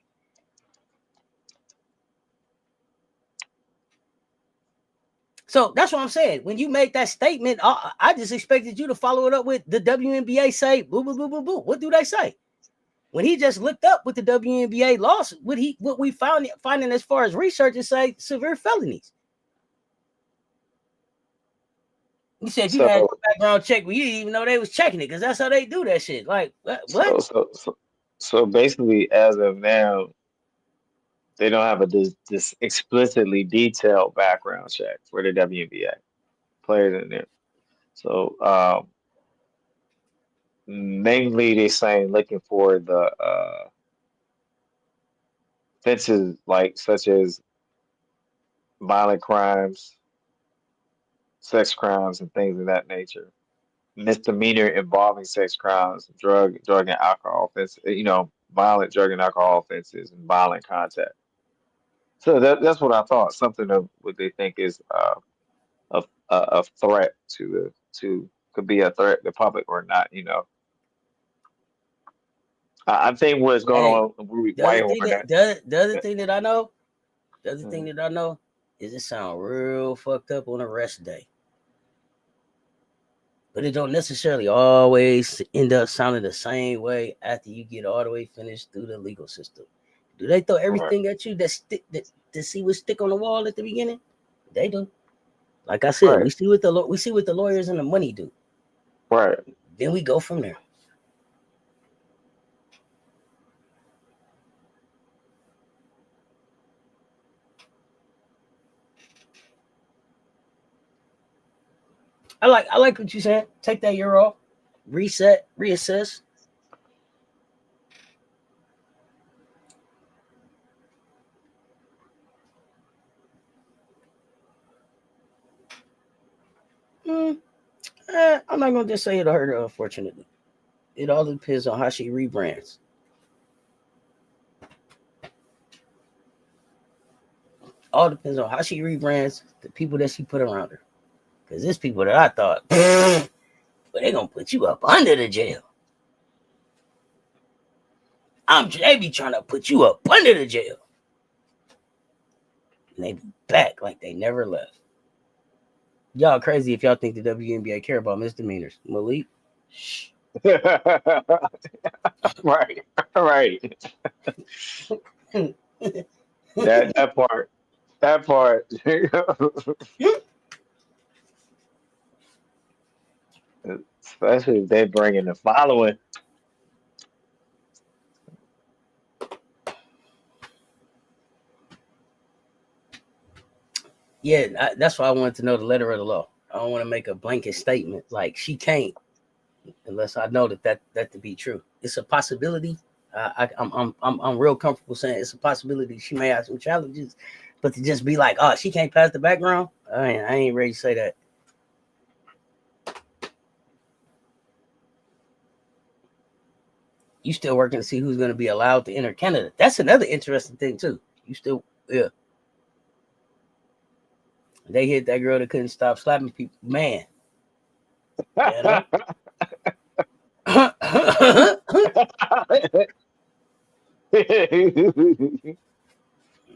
So that's what I'm saying. When you make that statement, I just expected you to follow it up with the WNBA say, boo, boo, boo, boo, boo. What do they say? When he just looked up with the WNBA laws, what we finding as far as research is say severe felonies. You said you had a background check, but you didn't even know they was checking it because that's how they do that shit. Like what? So basically, as of now, they don't have this explicitly detailed background check for the WNBA players in there. So mainly they're saying looking for the offenses like such as violent crimes, sex crimes, and things of that nature. Misdemeanor involving sex crimes, drug and alcohol offenses, violent drug and alcohol offenses, and violent contact. So that's what I thought. Something of what they think is a threat to could be a threat to the public or not. I think what's going on. The other thing that I know, is it sound real fucked up on arrest day. But it don't necessarily always end up sounding the same way after you get all the way finished through the legal system. Do they throw everything at you that to see what stick on the wall at the beginning? They do. Like I said, we see what the lawyers and the money do. Right. Then we go from there. I like what you said. Take that year off, reset, reassess. I'm not gonna just say it'll hurt her. Unfortunately, it all depends on how she rebrands. All depends on how she rebrands the people that she put around her. Because there's people that I thought, but they gonna put you up under the jail. They be trying to put you up under the jail. And they be back like they never left. Y'all crazy if y'all think the WNBA care about misdemeanors. Malik. Shh. Right. that part. Especially if they bring in the following. Yeah, that's why I wanted to know the letter of the law. I don't want to make a blanket statement like she can't unless I know that to be true. It's a possibility. I'm real comfortable saying it's a possibility she may have some challenges, but to just be like, oh, she can't pass the background, I ain't ready to say that. You still working to see who's going to be allowed to enter Canada. That's another interesting thing too. You still, yeah. They hit that girl that couldn't stop slapping people. Man, you know.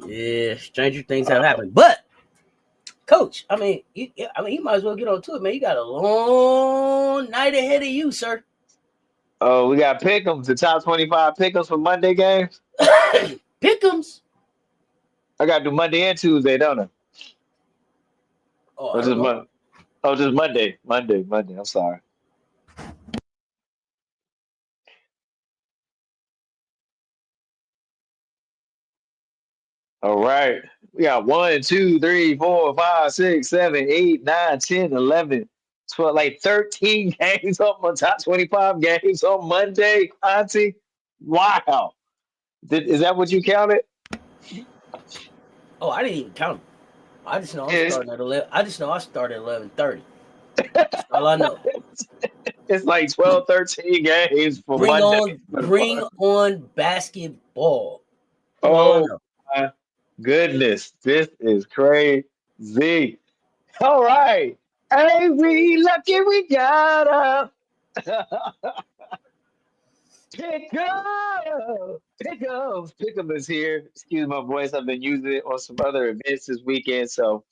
Yeah, stranger things have happened. But Coach, I mean, you might as well get on to it, man. You got a long night ahead of you, sir. Oh, we got pick'ems, the top 25 pick'ems for Monday games. Pick'ems. I got to do Monday and Tuesday, don't I? Oh, Or I don't just know. Monday? Oh, just Monday. Monday. I'm sorry. All right. We got 1, 2, 3, 4, 5, 6, 7, 8, 9, 10, 11, 12, like 13 games on my top 25 games on Monday, Auntie. Wow. Is that what you counted? Oh, I didn't even count them. I just know I'm It's, starting at 11. I just know I started at 11:30. That's all I know. it's like 12, 13 games for Monday. Bring on basketball. That's all I Oh know. my goodness. This is crazy. All right. Hey, we lucky we got a pick up. Pick up is here. Excuse my voice. I've been using it on some other events this weekend, so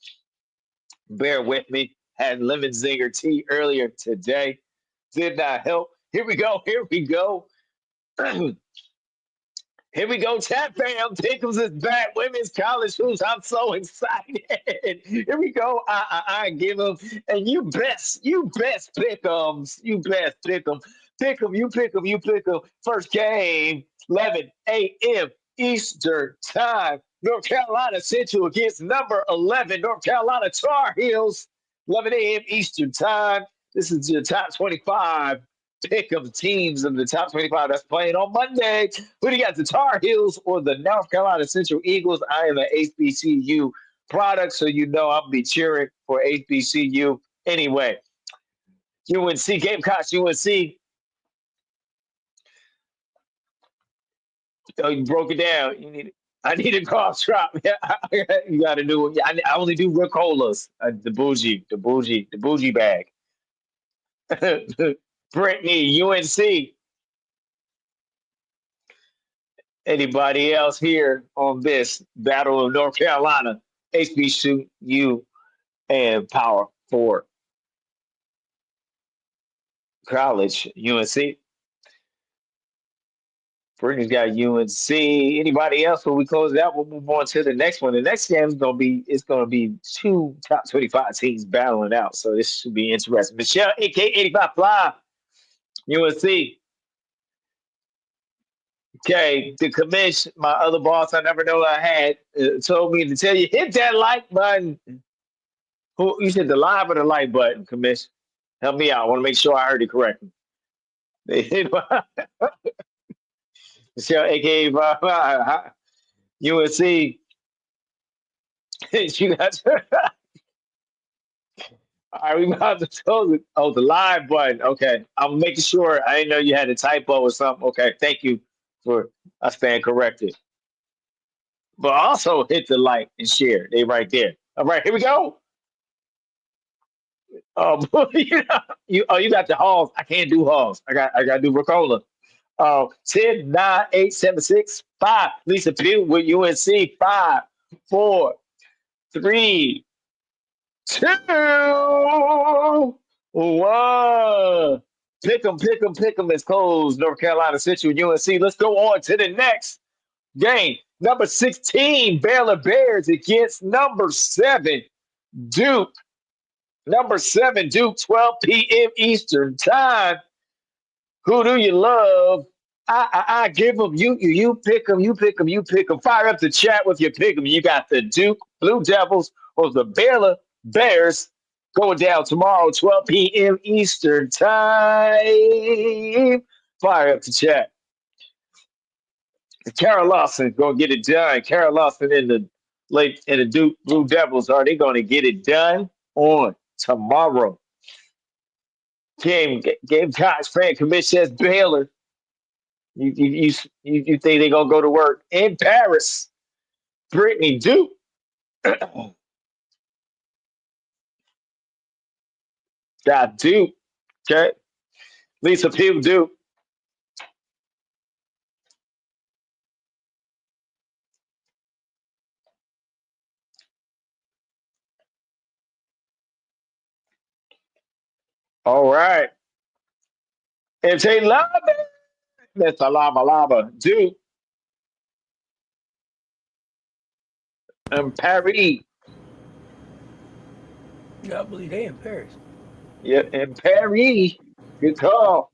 bear with me. Had lemon zinger tea earlier today. Did not help. Here we go. Here we go. Here we go, chat fam. Pickles is back. Women's college hoops. I'm so excited. Here we go. I give them, and you best pick them. Pick them, you pick them. First game, 11 a.m. Eastern time. North Carolina Central against number 11, North Carolina Tar Heels. 11 a.m. Eastern time. This is your top 25 pick of teams in the top 25 that's playing on Monday. Who do you got, the Tar Heels or the North Carolina Central Eagles? I am an HBCU product, so you know I'll be cheering for HBCU anyway. UNC, Gamecocks, UNC. Oh, you broke it down. I need a cough drop. You got to do. I only do Ricolas. The bougie bag. Brittany, UNC. Anybody else here on this Battle of North Carolina, HBCU, and Power Four College, UNC? Brittany's got UNC. Anybody else? When we close it out, we'll move on to the next one. The next game is gonna be two top 25 teams battling out. So this should be interesting. Michelle, AK85 Fly, UNC. Okay, the commission, my other boss I never know I had, told me to tell you hit that like button. Who you said the live or the like button, commission? Help me out. I want to make sure I heard it correctly. Michelle, aka UNC. You got all right, we about to close it. Oh, the live button. Okay. I'm making sure. I didn't know you had a typo or something. Okay. Thank you for I stand corrected. But also hit the like and share. They right there. All right, here we go. You got the halls. I can't do halls. I got to do Ricola. 10, 9, 8, 7, 6, 5. Lisa Pugh with UNC. 5, 4, 3, 2, 1. Pick 'em. It's closed. North Carolina Central, UNC. Let's go on to the next game. Number 16, Baylor Bears against number 7, Duke. Number 7, Duke, 12 p.m. Eastern time. Who do you love? I give them. You pick them. You pick them. You pick them. Fire up the chat with your pick them. You got the Duke Blue Devils or the Baylor Bears going down tomorrow, 12 p.m. Eastern time. Fire up the chat. Kara Lawson gonna get it done. Kara Lawson in the Duke Blue Devils, are they gonna get it done on tomorrow? Gamecocks fan commission says Baylor. You think they're gonna go to work in Paris? Brittany Duke. Got Duke. Okay. Lisa Pugh Duke. All right. And Tay Lava. That's a lava lava. Duke and Paris. Yeah, I believe they in Paris. Yeah, and Paris. Good call.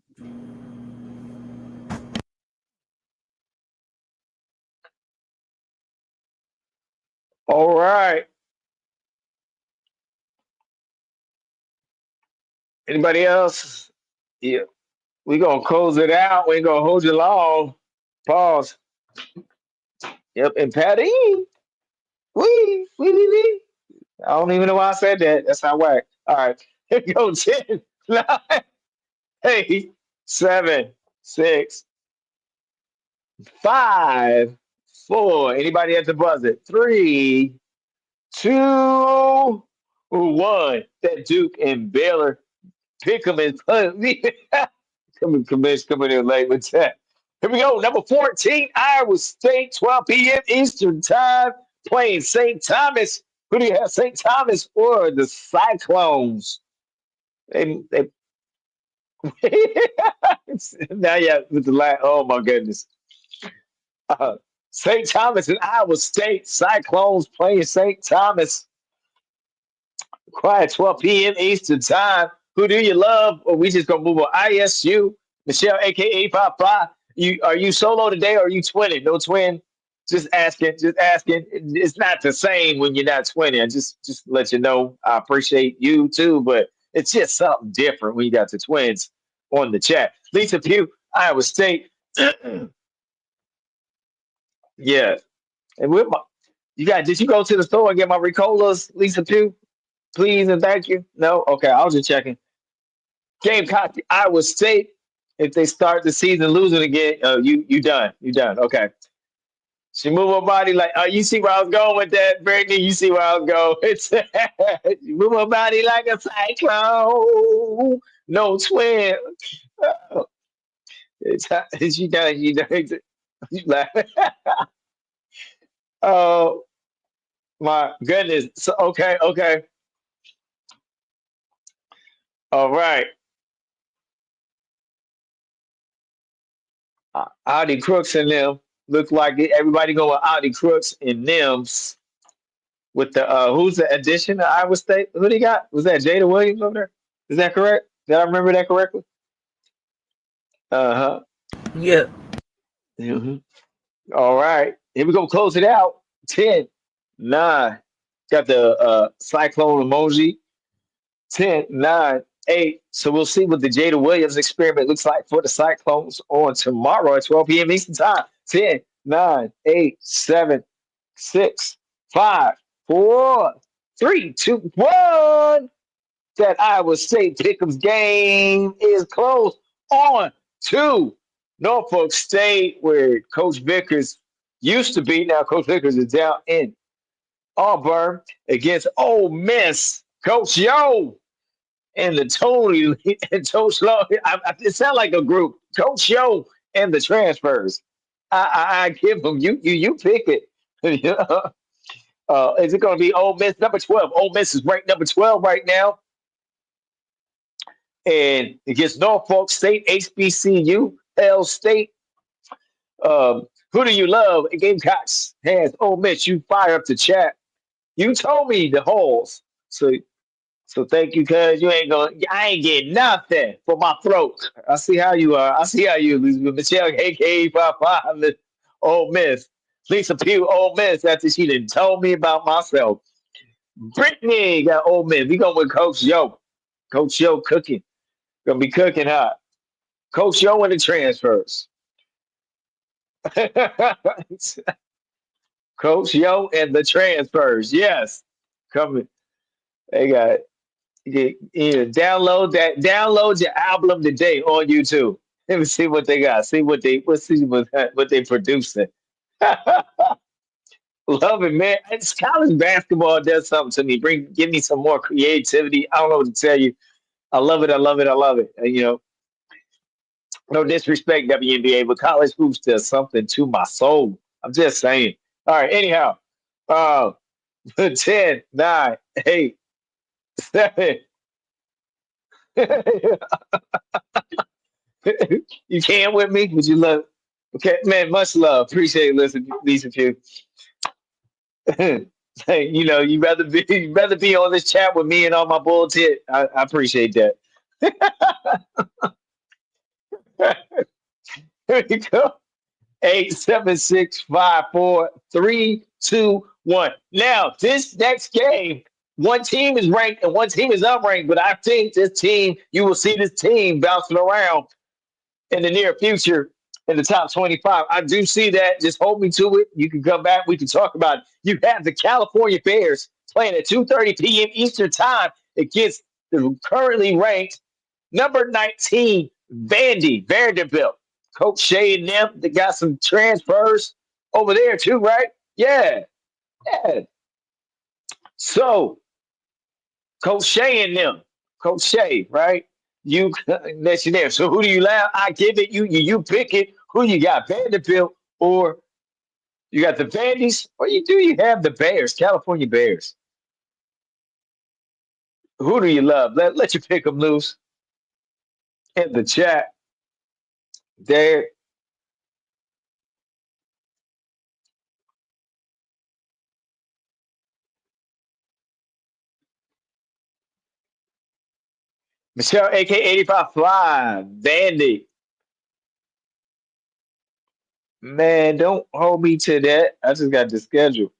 All right. Anybody else? Yeah. We gonna close it out. We ain't gonna hold you long. Pause. Yep. And Patty. Wee. I don't even know why I said that. That's not whack. All right. Here we go. 10, 9, 8, 7, 6, 5, 4. Anybody at the buzzer? 3, 2, 1. That Duke and Baylor pick 'em and put me. Coming in late with that. Here we go. Number 14, Iowa State, 12 p.m. Eastern Time, playing St. Thomas. Who do you have, St. Thomas or the Cyclones? They now, yeah, with the last. Oh my goodness. St. Thomas and Iowa State Cyclones playing St. Thomas. Quiet 12 p.m. Eastern Time. Who do you love? Or we just gonna move on? ISU, Michelle, aka Papa. Are you solo today or are you twinning? No twin. Just asking, just asking. It's not the same when you're not twinning. I just let you know. I appreciate you too, but it's just something different when you got the twins on the chat. Lisa Pugh, Iowa State. Yeah. And with my, you got did you go to the store and get my Ricolas, Lisa Pugh? Please and thank you. No? Okay, I was just checking. Gamecock, Iowa State. If they start the season losing again, you done. You done. Okay. She move her body like you see where I was going with that, Brittany. You see where I was going. It's you move her body like a cyclone. No twin. Oh, she done. She done. You laughing. Oh my goodness. So okay. All right. Audi Crooks and them look like everybody going Audi Crooks and them's with the who's the addition to Iowa State? Who they got? Was that Jada Williams over there? Is that correct? Did I remember that correctly? Uh-huh. Yeah. hmm All right. Here we go. Close it out. 10, 9. Got the cyclone emoji. 10, 9, 8. So we'll see what the Jada Williams experiment looks like for the Cyclones on tomorrow at 12 p.m. Eastern Time. 10, 9, 8, 7, 6, 5, 4, 3, 2, 1. That Iowa State Pick'ems game is closed on to Norfolk State, where Coach Vickers used to be. Now Coach Vickers is down in Auburn against Ole Miss. Coach Yo and the Tony and Coach Low. It sounds like a group. Coach Yo and the transfers. I give them you pick it. Is it going to be Ole Miss number 12? Ole Miss is ranked number 12 right now, and against Norfolk State, HBCU, L State. Who do you love? Gamecocks has Ole Miss. You fire up the chat. You told me the holes, so thank you, cuz you ain't gonna. I ain't getting nothing for my throat. I see how you are. I see how you, Elizabeth Michelle, aka Papa, Ole Miss, Lisa Pugh, Ole Miss. After she done told me about myself. Brittany got Ole Miss. We going with Coach Yo. Coach Yo cooking. Gonna be cooking hot. Coach Yo and the transfers. Coach Yo and the transfers. Yes, coming. They got. Download your album today on YouTube. Let me see what they got. Let's see what they producing. Love it, man. It's college basketball does something to me. Give me some more creativity. I don't know what to tell you. I love it. I love it. I love it. And, no disrespect, WNBA, but college hoops does something to my soul. I'm just saying. All right. Anyhow, uh, 10, 9, 8, 7. You can't with me? Would you love? Okay, man. Much love. Appreciate it. Listen, Lisa Q. Hey, you rather be on this chat with me and all my bullshit. I appreciate that. Here you go. 8, 7, 6, 5, 4, 3, 2, 1. Now, this next game, one team is ranked and one team is unranked, but I think this team, you will see this team bouncing around in the near future in the top 25. I do see that. Just hold me to it. You can come back. We can talk about it. You have the California Bears playing at 2:30 p.m. Eastern Time against the currently ranked number 19 Vanderbilt. Coach Shea and them, they got some transfers over there too, right? Yeah, yeah. So Coach Shea and them, Coach Shea, right? You that's your name. So who do you allow? I give it. You pick it. Who you got, Vanderbilt or you got the Vandies, or you have the Bears, California Bears? Who do you love? Let you pick them loose in the chat. There, Michelle, AK 85 Fly, Vandy. Man, don't hold me to that. I just got the schedule.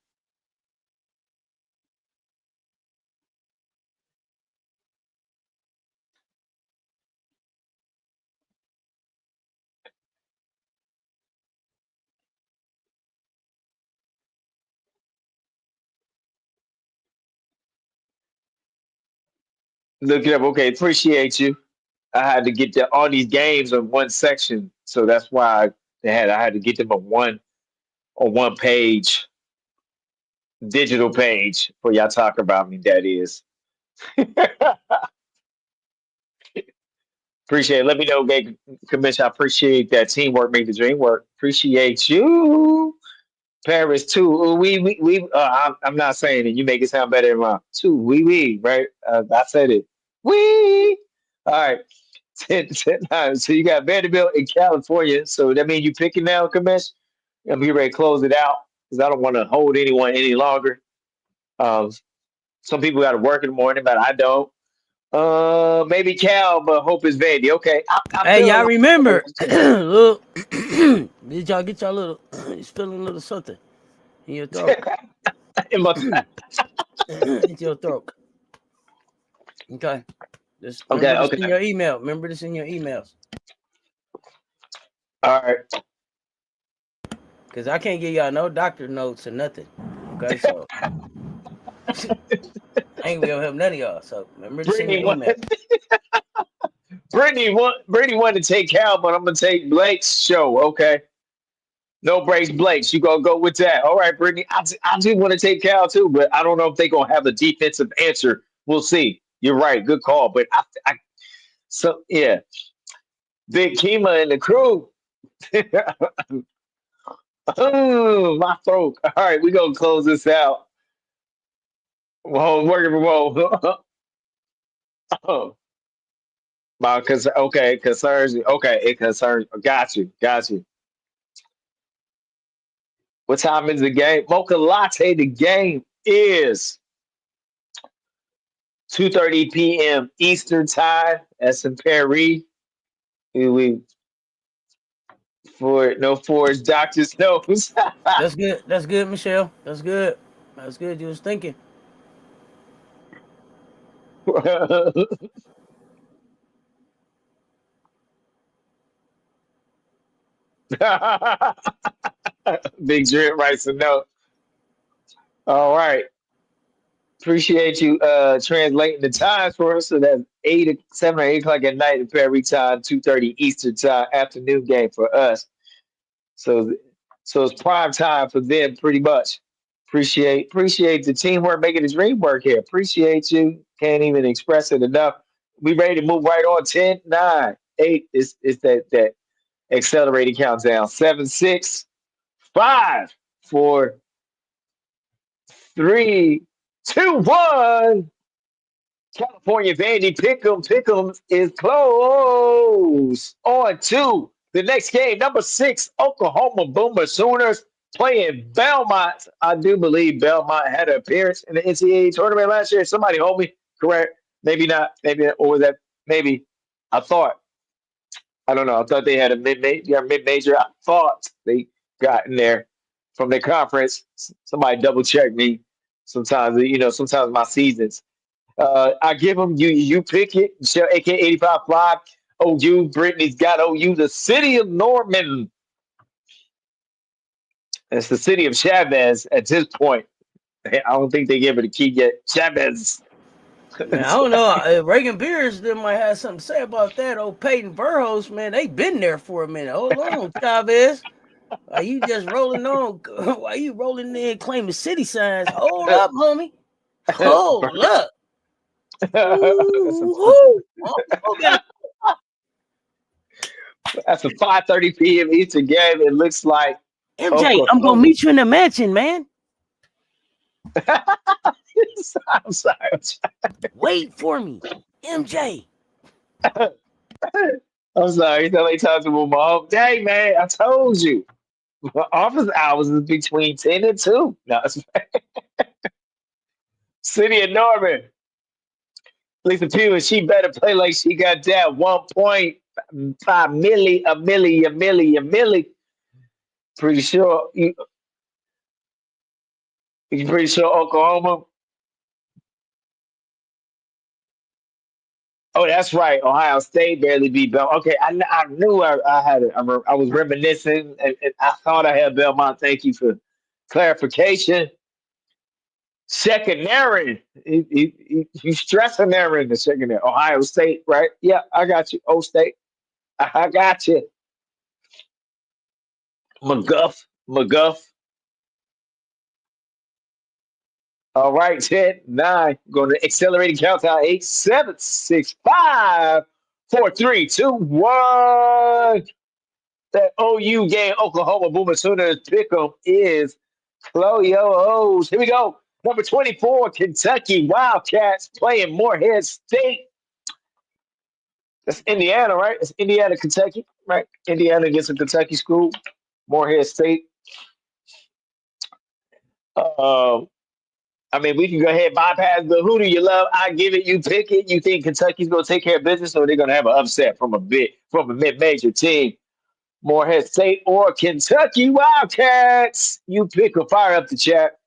Look it up. Okay, appreciate you. I had to get all these games in one section, so that's why I had to get them on one page, digital page for y'all talk about me. That is. Appreciate it. Let me know, Gay Commission. I appreciate that teamwork, make the dream work. Appreciate you. Paris too. Ooh, I'm not saying it. You make it sound better than mine. Too. We. Right? I said it. We. All right. 10, 9. So you got Vanderbilt in California. So that means you picking now, Commish? I'm getting ready to close it out because I don't want to hold anyone any longer. Um, some people got to work in the morning, but I don't. Maybe Cal, but hope it's Vandy. Okay, I'm Hey, feeling y'all like remember? Look, did y'all get y'all little? You feeling a little something in your throat? in my Into your throat. Okay. Just okay, remember this in okay. your email. Remember this in your emails. All right. Cause I can't give y'all no doctor notes or nothing. Okay, so I ain't gonna be able to help none of y'all. So remember this in your Brittany want email. Brittany wanted to take Cal, but I'm gonna take Blake's show. Okay. No breaks, Blake's. You gonna go with that? All right, Brittany. I do want to take Cal too, but I don't know if they gonna have a defensive answer. We'll see. You're right. Good call. But so yeah, Big Kima and the crew. Oh, my throat. All right, we gonna close this out. Whoa, working from home. My okay, concerns. Okay, it concerns. Got you, got you. What time is the game? Mocha Latte. The game is 2:30 p.m. Eastern time. That's in Paris. We for no force. Doctor knows. That's good. That's good, Michelle. That's good. That's good. You was thinking. Big drip writes a note. All right. Appreciate you translating the times for us. So that's 7 or 8 o'clock at night in Paris time, 2:30 Eastern time, afternoon game for us. So so it's prime time for them pretty much. Appreciate the teamwork making the dream work here. Appreciate you. Can't even express it enough. We ready to move right on. 10, 9, 8. It's that accelerating countdown. 7, 6, 5, 4, 3, 2, 1. California Vandy Pick'em is close. On to the next game, number 6, Oklahoma Boomer Sooners playing Belmont. I do believe Belmont had an appearance in the NCAA tournament last year. Somebody hold me, correct? Maybe not. Maybe or was that maybe? I thought. I don't know. I thought they had a mid-major. I thought they got in there from their conference. Somebody double check me. Sometimes sometimes my seasons. I give them you pick it, Michelle, aka 85 OU. Brittany's got OU, the city of Norman. It's the city of Chavez at this point. I don't think they gave it a key yet. Chavez. Man, I don't know. Reagan Beers then might have something to say about that. Old Peyton Verhulst, man, they been there for a minute. Hold on, Chavez. Are you just rolling on? Why you rolling in claiming city signs? Hold up, homie. Hold up. That's a 5:30 p.m. Eastern game. It looks like MJ, Oklahoma. I'm gonna meet you in the mansion, man. I'm sorry. Wait for me, MJ. I'm sorry. Somebody talking to my mom. Dang, man, I told you. My office hours is between 10 and 2. No, City of Norman. Lisa Pugh, she better play like she got that 1.5 milli. Pretty sure you pretty sure Oklahoma. Oh, that's right. Ohio State barely beat Belmont. Okay, I knew I had it. I was reminiscing, and I thought I had Belmont. Thank you for clarification. Secondary. You stressing there in the secondary. Ohio State, right? Yeah, I got you. O State. I got you. McGuff. All right, 10, 9. Going to accelerating countdown. 8, 7, 6, 5, 4, 3, 2, 1. That OU game, Oklahoma Boomer Sooners pick'em is close your O's. Here we go. Number 24, Kentucky Wildcats playing Morehead State. That's Indiana, right? It's Indiana, Kentucky, right? Indiana against a Kentucky school. Morehead State. I mean, we can go ahead and bypass the who do you love? I give it, you pick it. You think Kentucky's going to take care of business, or they're going to have an upset from a mid-major team? Morehead State or Kentucky Wildcats? You pick or fire up the chat.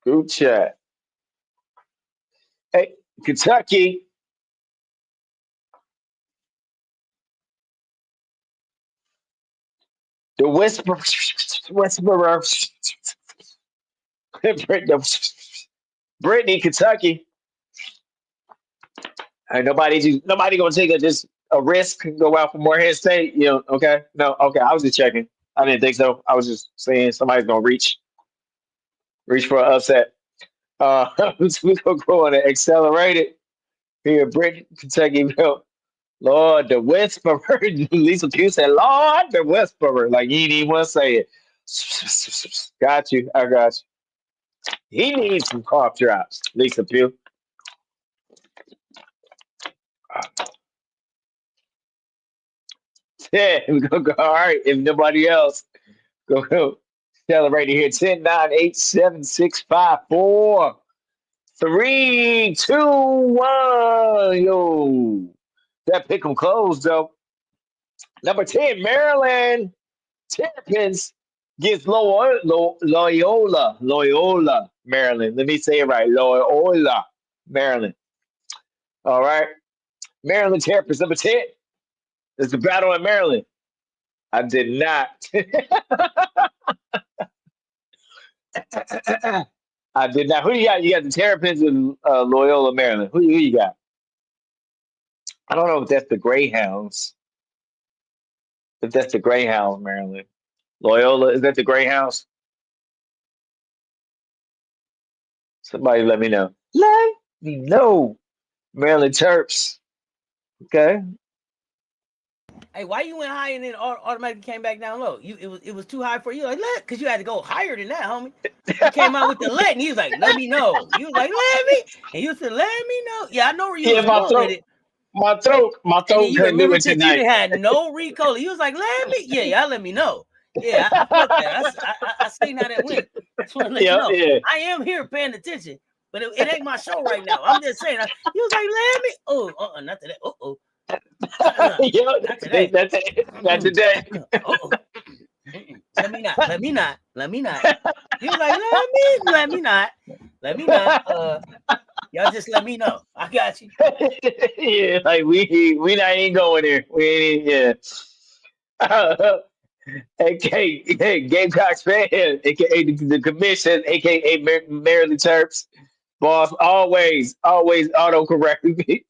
Group chat. Hey, Kentucky. The Whisperer. Brittany, Kentucky. Ain't nobody gonna take a risk and go out for Morehead State. Okay. No, okay. I was just checking. I didn't think so. I was just saying somebody's gonna reach for an upset. We're gonna go on and accelerate it. Here, Brittany, Kentucky. Lord, the Whisperer. Lisa Pugh said, Lord, the Whisperer. Like, you didn't even want to say it. Got you. I got you. He needs some cough drops, Lisa Pugh. Yeah, we're going to go. All right. If nobody else, go celebrate here. 10, 9, 8, 7, 6, 5, 4, 3, 2, 1. Yo. That pick 'em closed, though. Number 10, Maryland Terrapins gets Loyola, Maryland. Let me say it right. Loyola, Maryland. All right. Maryland Terrapins, number 10. It's the battle in Maryland. I did not. I did not. Who you got? You got the Terrapins in Loyola, Maryland. Who you got? I don't know if that's the Greyhounds. If that's the Greyhounds, Maryland. Loyola, is that the Greyhounds? Somebody let me know. Let me know. Maryland Terps. Okay. Hey, why you went high and then automatically came back down low? It was too high for you. Like, let, because you had to go higher than that, homie. You came out with the let, and he was like, let me know. You was like, let me, and you said, let me know. Yeah, I know where you Yeah, was going with it. my And then throat you couldn't do remember it since you tonight. didn't had no recall, he was like, let me, yeah, y'all let me know. Yeah, I felt that. I seen how that went. I just want to let you Yeah, know. yeah. I am here paying attention, but it ain't my show right now. I'm just saying. He was like, let me. Oh, not today. Yeah, Not today. not today. Let me not. Let me not. Let me not. He was like, let me not. Let me not. Y'all just let me know. I got you. Yeah, like we not even going there. We ain't yeah. AKA Gamecocks fan, aka the commission, aka Maryland Terps. Boss, always autocorrect me.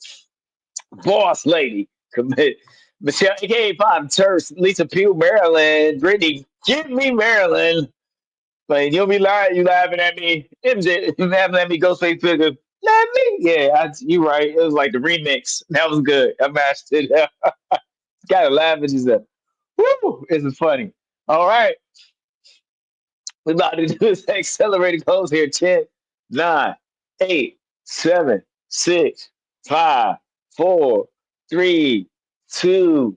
Boss lady. Commit. Michelle, aka Bob Terps, Lisa Pugh, Maryland. Brittany, give me Maryland. But you'll be lying, you laughing at me. MJ, you laughing at me, Ghostface Figure. Let me. Yeah, you right. It was like the remix. That was good. I matched it. Gotta laugh at yourself. Woo! This is funny. All right. We're about to do this accelerated close here. 10, 9, 8, 7, 6, 5, 4, 3, 2,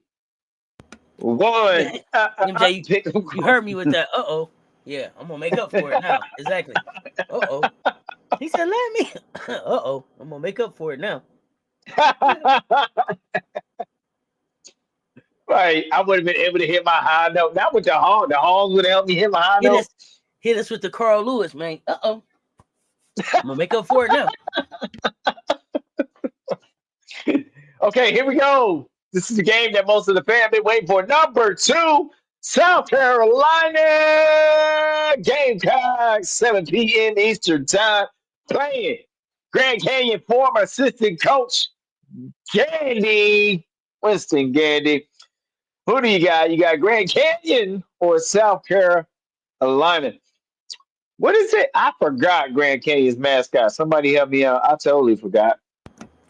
1. MJ, Pick 'em you close. heard me with that. Yeah, I'm gonna make up for it now. Exactly. He said, let me. I'm gonna make up for it now. Right. I would have been able to hit my high note. Not with the horn. The horns would have helped me hit my high note. Hit us with the Carl Lewis, man. I'm gonna make up for it now. Okay, here we go. This is the game that most of the fans been waiting for. Number 2, South Carolina Gamecocks, 7 p.m. Eastern Time, playing Grand Canyon former assistant coach Gandy, Winston Gandy. Who do you got? You got Grand Canyon or South Carolina? What is it? I forgot Grand Canyon's mascot. Somebody help me out. I totally forgot.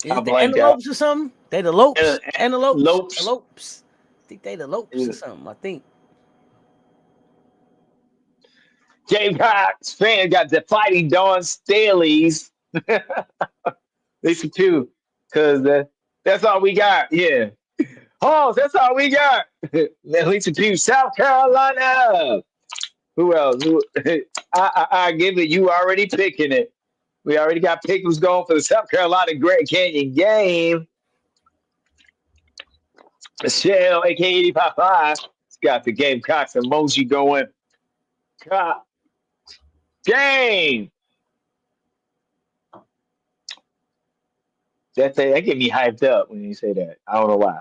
Is I it the blanked out. antelopes or something? They the lopes. Antelopes. Lopes. Elopes. I think they the lopes or something. I think. Gamecocks fan got the Fighting Dawn Staleys. Listen too, because that's all we got. Yeah. Oh, that's all we got. Lisa Pugh, South Carolina. Who else? I give it. You already picking it. We already got pickers going for the South Carolina Grand Canyon game. Michelle, aka 855, got the Gamecocks emoji going. Game. That get me hyped up when you say that. I don't know why.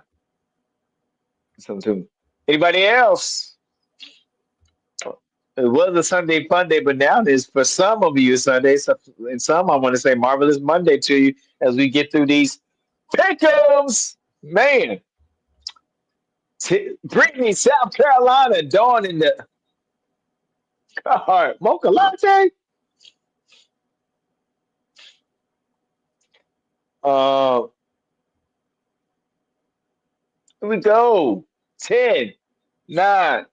Something to me. Anybody else? It was a Sunday fun day, but now it is for some of you Sunday. So, and some I want to say marvelous Monday to you as we get through these pickums. Man, Brittany, South Carolina, Dawn in the car. Mocha latte. Uh, here we go. 10, 9.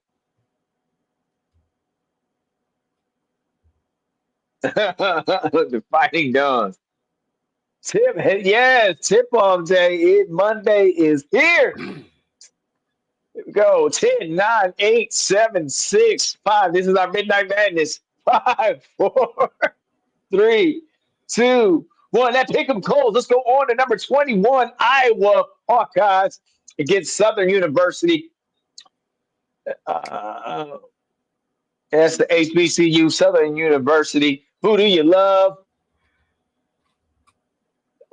The Fighting Dons. Tip, yes, tip off day. Monday is here. Here we go. 10, 9, 8, 7, 6, 5. This is our Midnight Madness. 5, 4, 3, 2, 1. That pick 'em close. Let's go on to number 21, Iowa Hawkeyes against Southern University. Uh, that's the HBCU, Southern University. Who do you love?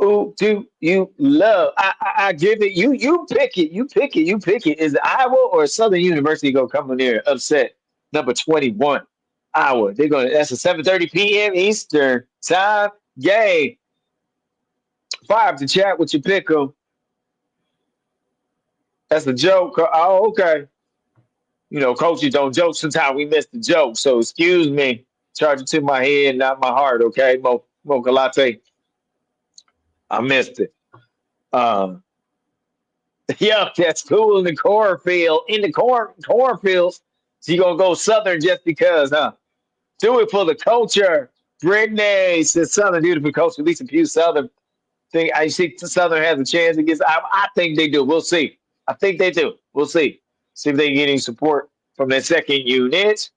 Who do you love? I give it. You pick it. You pick it. You pick it. Is it Iowa or Southern University gonna come in there upset number 21? Iowa. They're gonna. That's a 7:30 p.m. Eastern time game. Fire up the chat with your pick 'em. That's a joke. Oh, okay. You know, coaches don't joke. Sometimes we miss the joke. So excuse me. Charge it to my head, not my heart. Okay, mocha latte. I missed it. Um, yeah, that's cool in the cornfield. In the cornfields. So you gonna go Southern just because, huh? Do it for the culture. Brittany says Southern do it for culture. Lisa Pugh Southern. I think Southern has a chance against. I think they do. We'll see. I think they do. We'll see. See if they get any support from that second unit.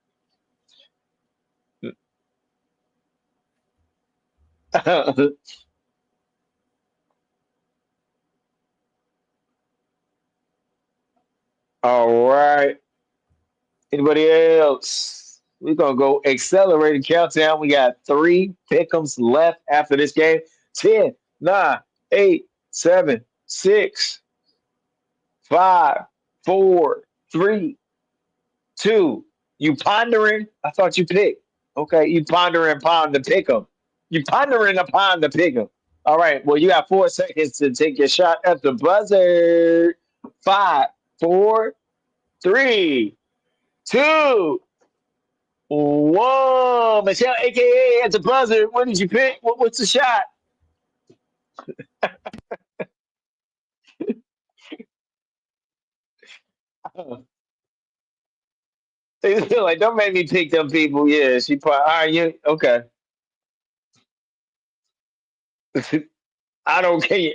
All right. Anybody else? We're gonna go accelerated countdown. We got 3 pick'ems left after this game. 10, 9, 8, 7, 6, 5, 4, 3, 2. You pondering? I thought you picked. Okay, you pondering upon the pick'em. You pondering upon the pick'em. All right. Well, you got 4 seconds to take your shot at the buzzer. 5, 4, 3, 2, Whoa, Michelle, aka at the buzzer. What did you pick? What's the shot? They feel like don't make me pick them people. Yeah, she probably. All right, you okay? I don't care.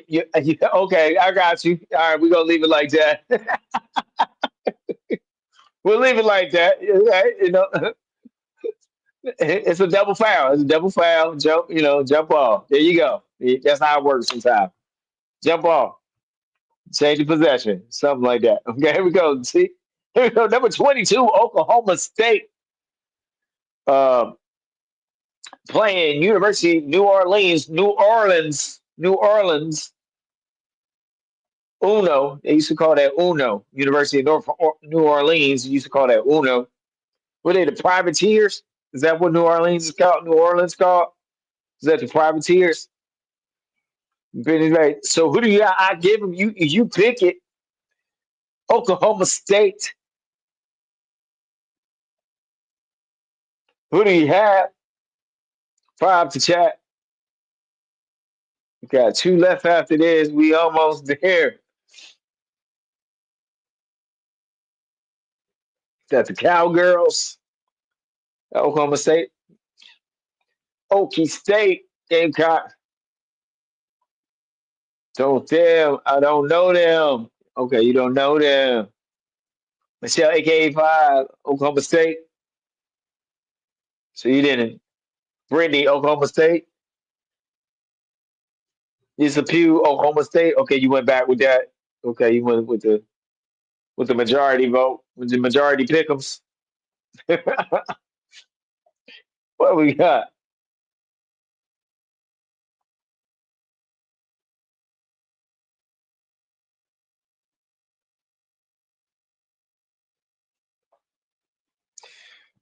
Okay, I got you. All right, we're gonna leave it like that. We'll leave it like that. Okay, you know, it's a double foul. It's a double foul. Jump, jump off. There you go. That's how it works sometimes. Jump off. Change the possession. Something like that. Okay, here we go. See, here we go. Number 22, Oklahoma State. Um, Playing University New Orleans, New Orleans. Uno. They used to call that Uno. University of New Orleans used to call that Uno. Were they the privateers? Is that what New Orleans is called? New Orleans called? Is that the privateers? Right. So who do you got? I give them you pick it. Oklahoma State. Who do you have? 5 to chat. We got 2 left after this. We almost there. Got the Cowgirls. Oklahoma State. Okie State. Gamecock. Don't them. I don't know them. Okay, you don't know them. Michelle, aka 5, Oklahoma State. So you didn't. Brittany, Oklahoma State. Lisa Pugh, Oklahoma State. Okay, you went back with that. Okay, you went with the majority vote, with the majority pick'ems. What we got?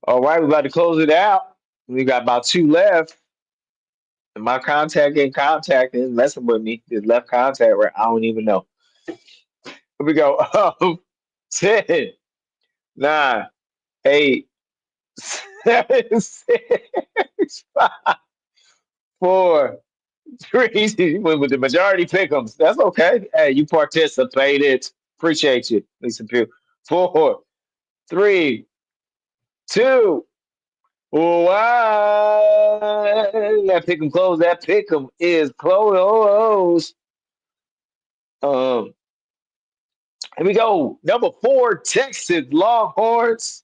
All right, we're about to close it out. We got about 2 left. And my contact in contact is messing with me. This left contact right. I don't even know. Here we go. 10, 9, 8, 7, 6, 5, 4, 3. With the majority pick'ems. That's okay. Hey, you participated. Appreciate you, Lisa Pugh. 4, 3, 2, wow. That pick 'em close. That pick 'em is close. Um, Here we go. Number 4, Texas Longhorns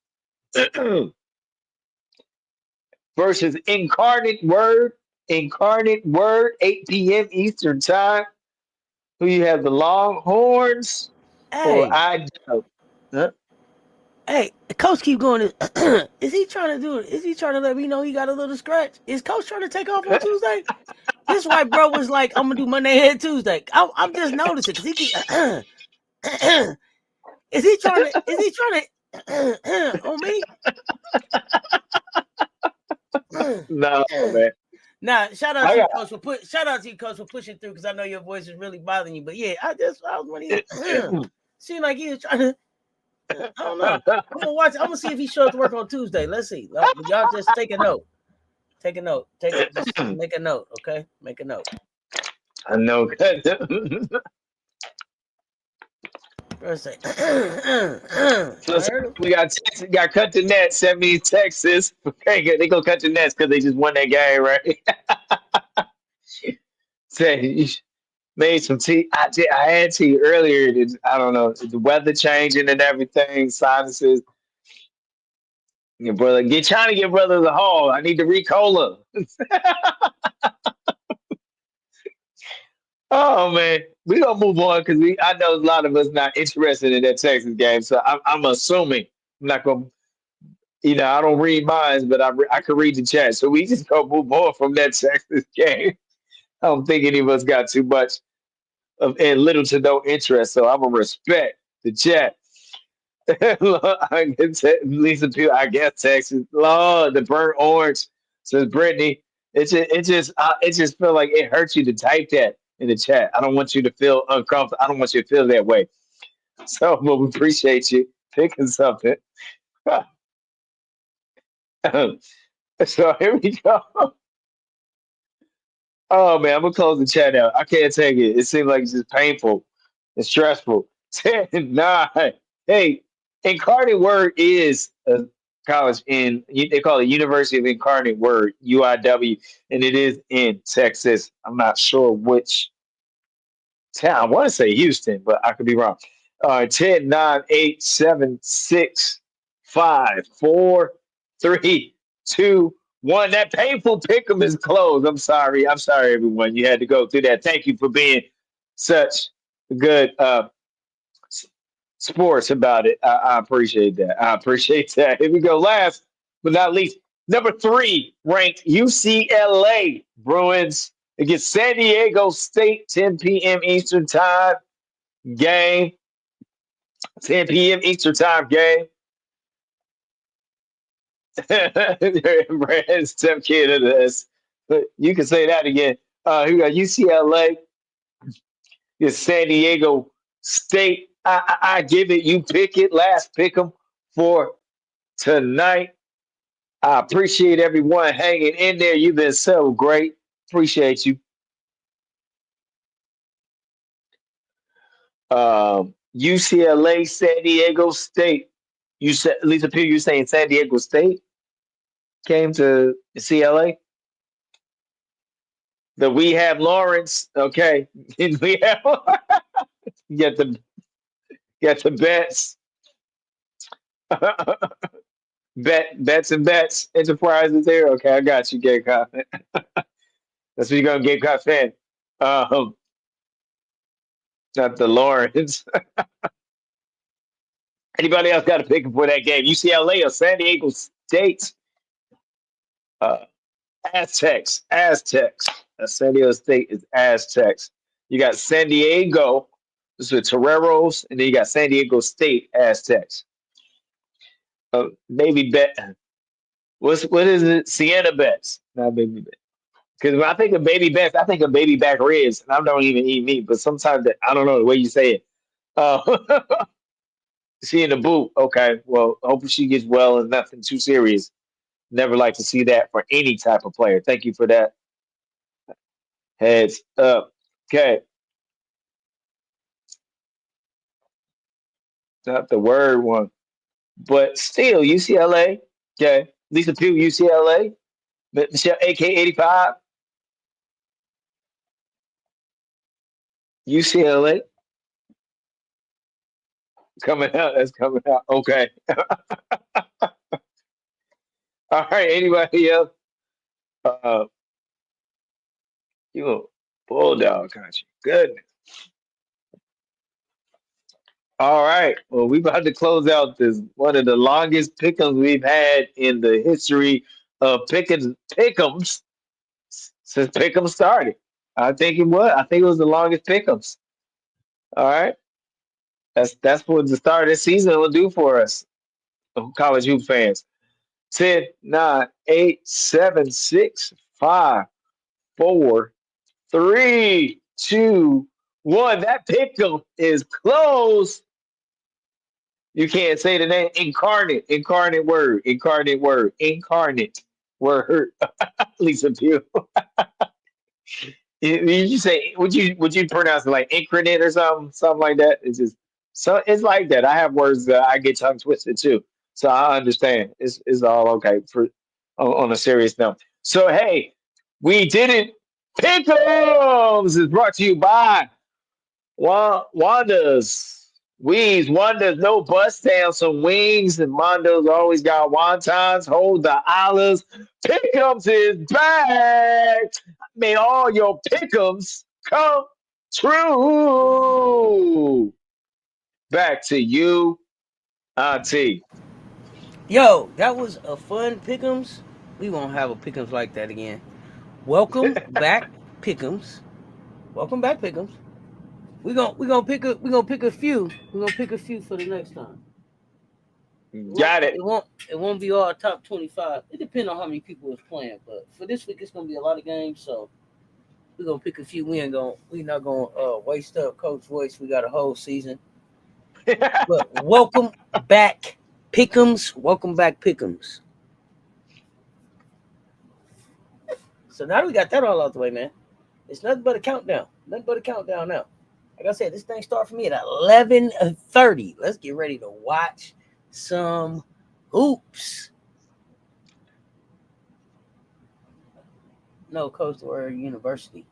versus Incarnate Word. Incarnate Word, 8 p.m. Eastern Time. Who you have, the Longhorns or Hey, I? Huh? hey, coach keep going. Is he trying to do it? Is he trying to let me know he got a little scratch? Is coach trying to take off on Tuesday? This white bro was like, I'm gonna do Monday Head Tuesday. I'm just noticing because he keep is he trying to on me? No, man. Nah, shout out I to you, got coach, for pushing through because I know your voice is really bothering you. But yeah, I was when he seemed like he was trying to. I don't know. I'm gonna watch. I'm gonna see if he shows up to work on Tuesday. Let's see. Y'all just take a note. Take a note. Just make a note. Okay, make a note. I know. First say, So I heard him. we got cut the net. 70 Texas. Okay, they gonna cut the nets because they just won that game, right? Say you made some tea. I had tea earlier. I don't know the weather changing and everything. Sinuses. Your brother, get trying to get brother the hall. I need the Ricola. Oh man, we gonna move on because I know a lot of us not interested in that Texas game. So I'm assuming I'm not gonna. I don't read minds, but I can read the chat. So we just gonna move on from that Texas game. I don't think any of us got too much of and little to no interest. So I'm gonna respect the chat. Lisa Pugh, I guess Texas. Lord, the burnt orange says Brittany. It just feel like it hurts you to type that in the chat. I don't want you to feel uncomfortable. I don't want you to feel that way. So, but we appreciate you picking something. So here we go. Oh man, I'm gonna close the chat out. I can't take it. It seems like it's just painful and stressful. 10, 9. Hey, Incarnate Word is a college they call it University of Incarnate Word, UIW, and it is in Texas. I'm not sure which town. I want to say Houston, but I could be wrong. 10, 9, 8, 7, 6, 5, 4, 3, 2, 1. That painful pick'em is closed. I'm sorry. I'm sorry, everyone. You had to go through that. Thank you for being such good sports about it. I appreciate that. I appreciate that. Here we go. Last but not least, number 3 ranked UCLA Bruins against San Diego State, 10 p.m. Eastern Time game. 10 p.m. Eastern Time game. Brand's step kid of this. But you can say that again. We got UCLA, it's San Diego State. I give it. You pick it. Last pick 'em for tonight. I appreciate everyone hanging in there. You've been so great. Appreciate you. UCLA, San Diego State. You said Lisa Pugh, you saying San Diego State came to CLA? The we have Lawrence. Okay. We have get the get the bets. Bets and bets enterprises there. Okay, I got you, Gay Cop. That's what you're gonna get Cop fan. Um, not the Lawrence. Anybody else got a pick for that game? UCLA or San Diego State? Uh, Aztecs. Aztecs. San Diego State is Aztecs. You got San Diego. This is Toreros, and then you got San Diego State Aztecs. Maybe bet. What is it? Sienna bets, not baby bet. Because when I think of baby bets, I think of baby back ribs, and I don't even eat meat. But sometimes I don't know the way you say it. Uh, she in the boot. Okay, well, hopefully she gets well and nothing too serious. Never like to see that for any type of player. Thank you for that. Heads up. Okay, not the word one, but still UCLA. Okay, Lisa Pugh, UCLA. Michelle, AK 85, UCLA. Coming out. That's coming out. Okay. All right. Anybody else? Uh, you a bulldog country. Goodness. All right. Well, we about to close out this one of the longest pick'ems we've had in the history of pick'ems. since Pick'em started. I think it was. I think it was the longest Pick'ems. All right, that's what the start of this season will do for us, college hoop fans. 10, 9, 8, 7, 6, 5, 4, 3, 2, 1. That Pick'em is closed. You can't say the name. Incarnate word, incarnate word. Lisa Pugh. You say would you pronounce it like incarnate or something like that? It's just so it's like that. I have words that I get tongue twisted too, so I understand. It's all okay for on a serious note. So hey, we did it. Pickles is brought to you by Wanda's Wanda's no bust down some wings, and Mondo's always got wontons. Hold the olives. Pickums is back. May all your pickums come true. Back to you, Auntie. Yo, that was a fun pick'ems. We won't have a pick'ems like that again. Welcome back, pick'ems. Welcome back, pick'ems. We gonna pick a few. We're gonna pick a few for the next time. It won't Got it it. won't it won't be all top 25. It depends on how many people is playing, but for this week it's gonna be a lot of games, so we're gonna pick a few. We not gonna waste up Coach voice. We got a whole season. But welcome back, Pick'ems. Welcome back, Pick'ems. So now that we got that all out the way, man. It's nothing but a countdown. Nothing but a countdown now. Like I said, this thing start for me at 11:30. Let's get ready to watch some hoops. No, Coastal or University.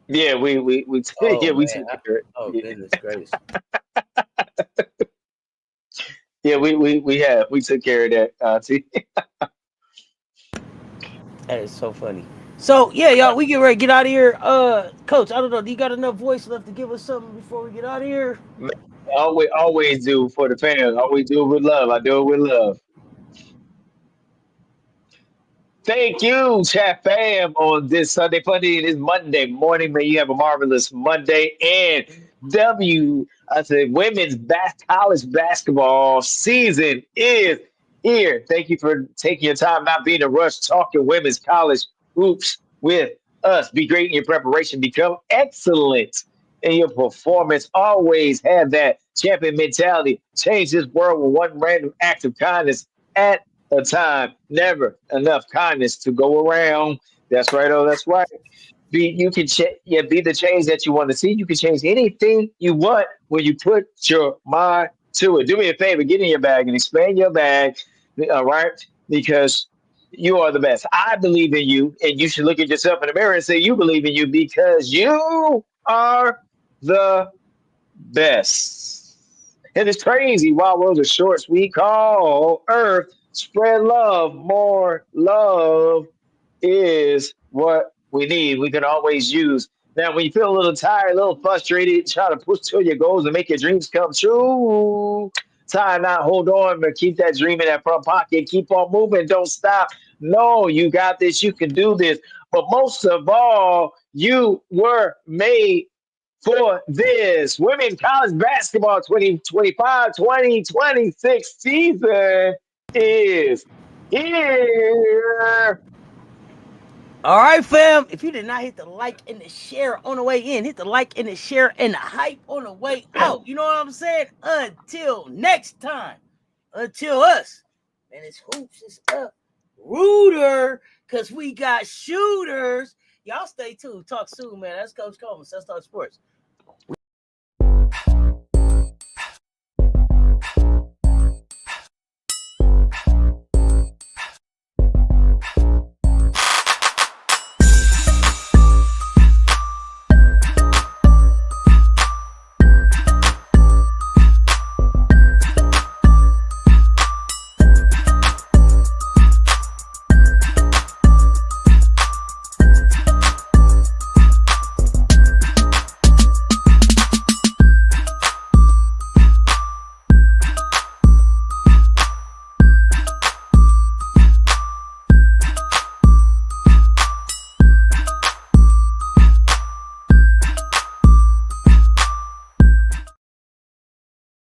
Yeah, Oh we man. took care of Oh it. goodness gracious. Yeah, we took care of that, Auntie. That is so funny. So yeah, y'all, we get ready to get out of here. Coach, I don't know. Do you got enough voice left to give us something before we get out of here? Always do for the fans. Always do it with love. I do it with love. Thank you, chat fam, on this Sunday Funday. It is Monday morning. May you have a marvelous Monday. And I said, college basketball season is here. Thank you for taking your time, not being a rush, talking women's college hoops with us. Be great in your preparation. Become excellent in your performance. Always have that champion mentality. Change this world with one random act of kindness at a time. Never enough kindness to go around. That's right. Oh, that's right. Be the change that you want to see. You can change anything you want when you put your mind to it. Do me a favor, get in your bag and expand your bag. All right, because you are the best. I believe in you, and you should look at yourself in the mirror and say you believe in you because you are the best. And it's crazy. While worlds are shorts, we call Earth. Spread love. More love is what we need. We can always use. Now, when you feel a little tired, a little frustrated, try to push to your goals and make your dreams come true. Tie not hold on, but keep that dream in that front pocket. Keep on moving. Don't stop. No, you got this. You can do this. But most of all, you were made for this women's college basketball 2025-2026 season is here. All right, fam. If you did not hit the like and the share on the way in, hit the like and the share and the hype on the way out. You know what I'm saying? Until next time. Until us. Man, it's hoops is up. Rooter. Cause we got shooters. Y'all stay tuned. Talk soon, man. That's Coach Coleman. Let's talk sports.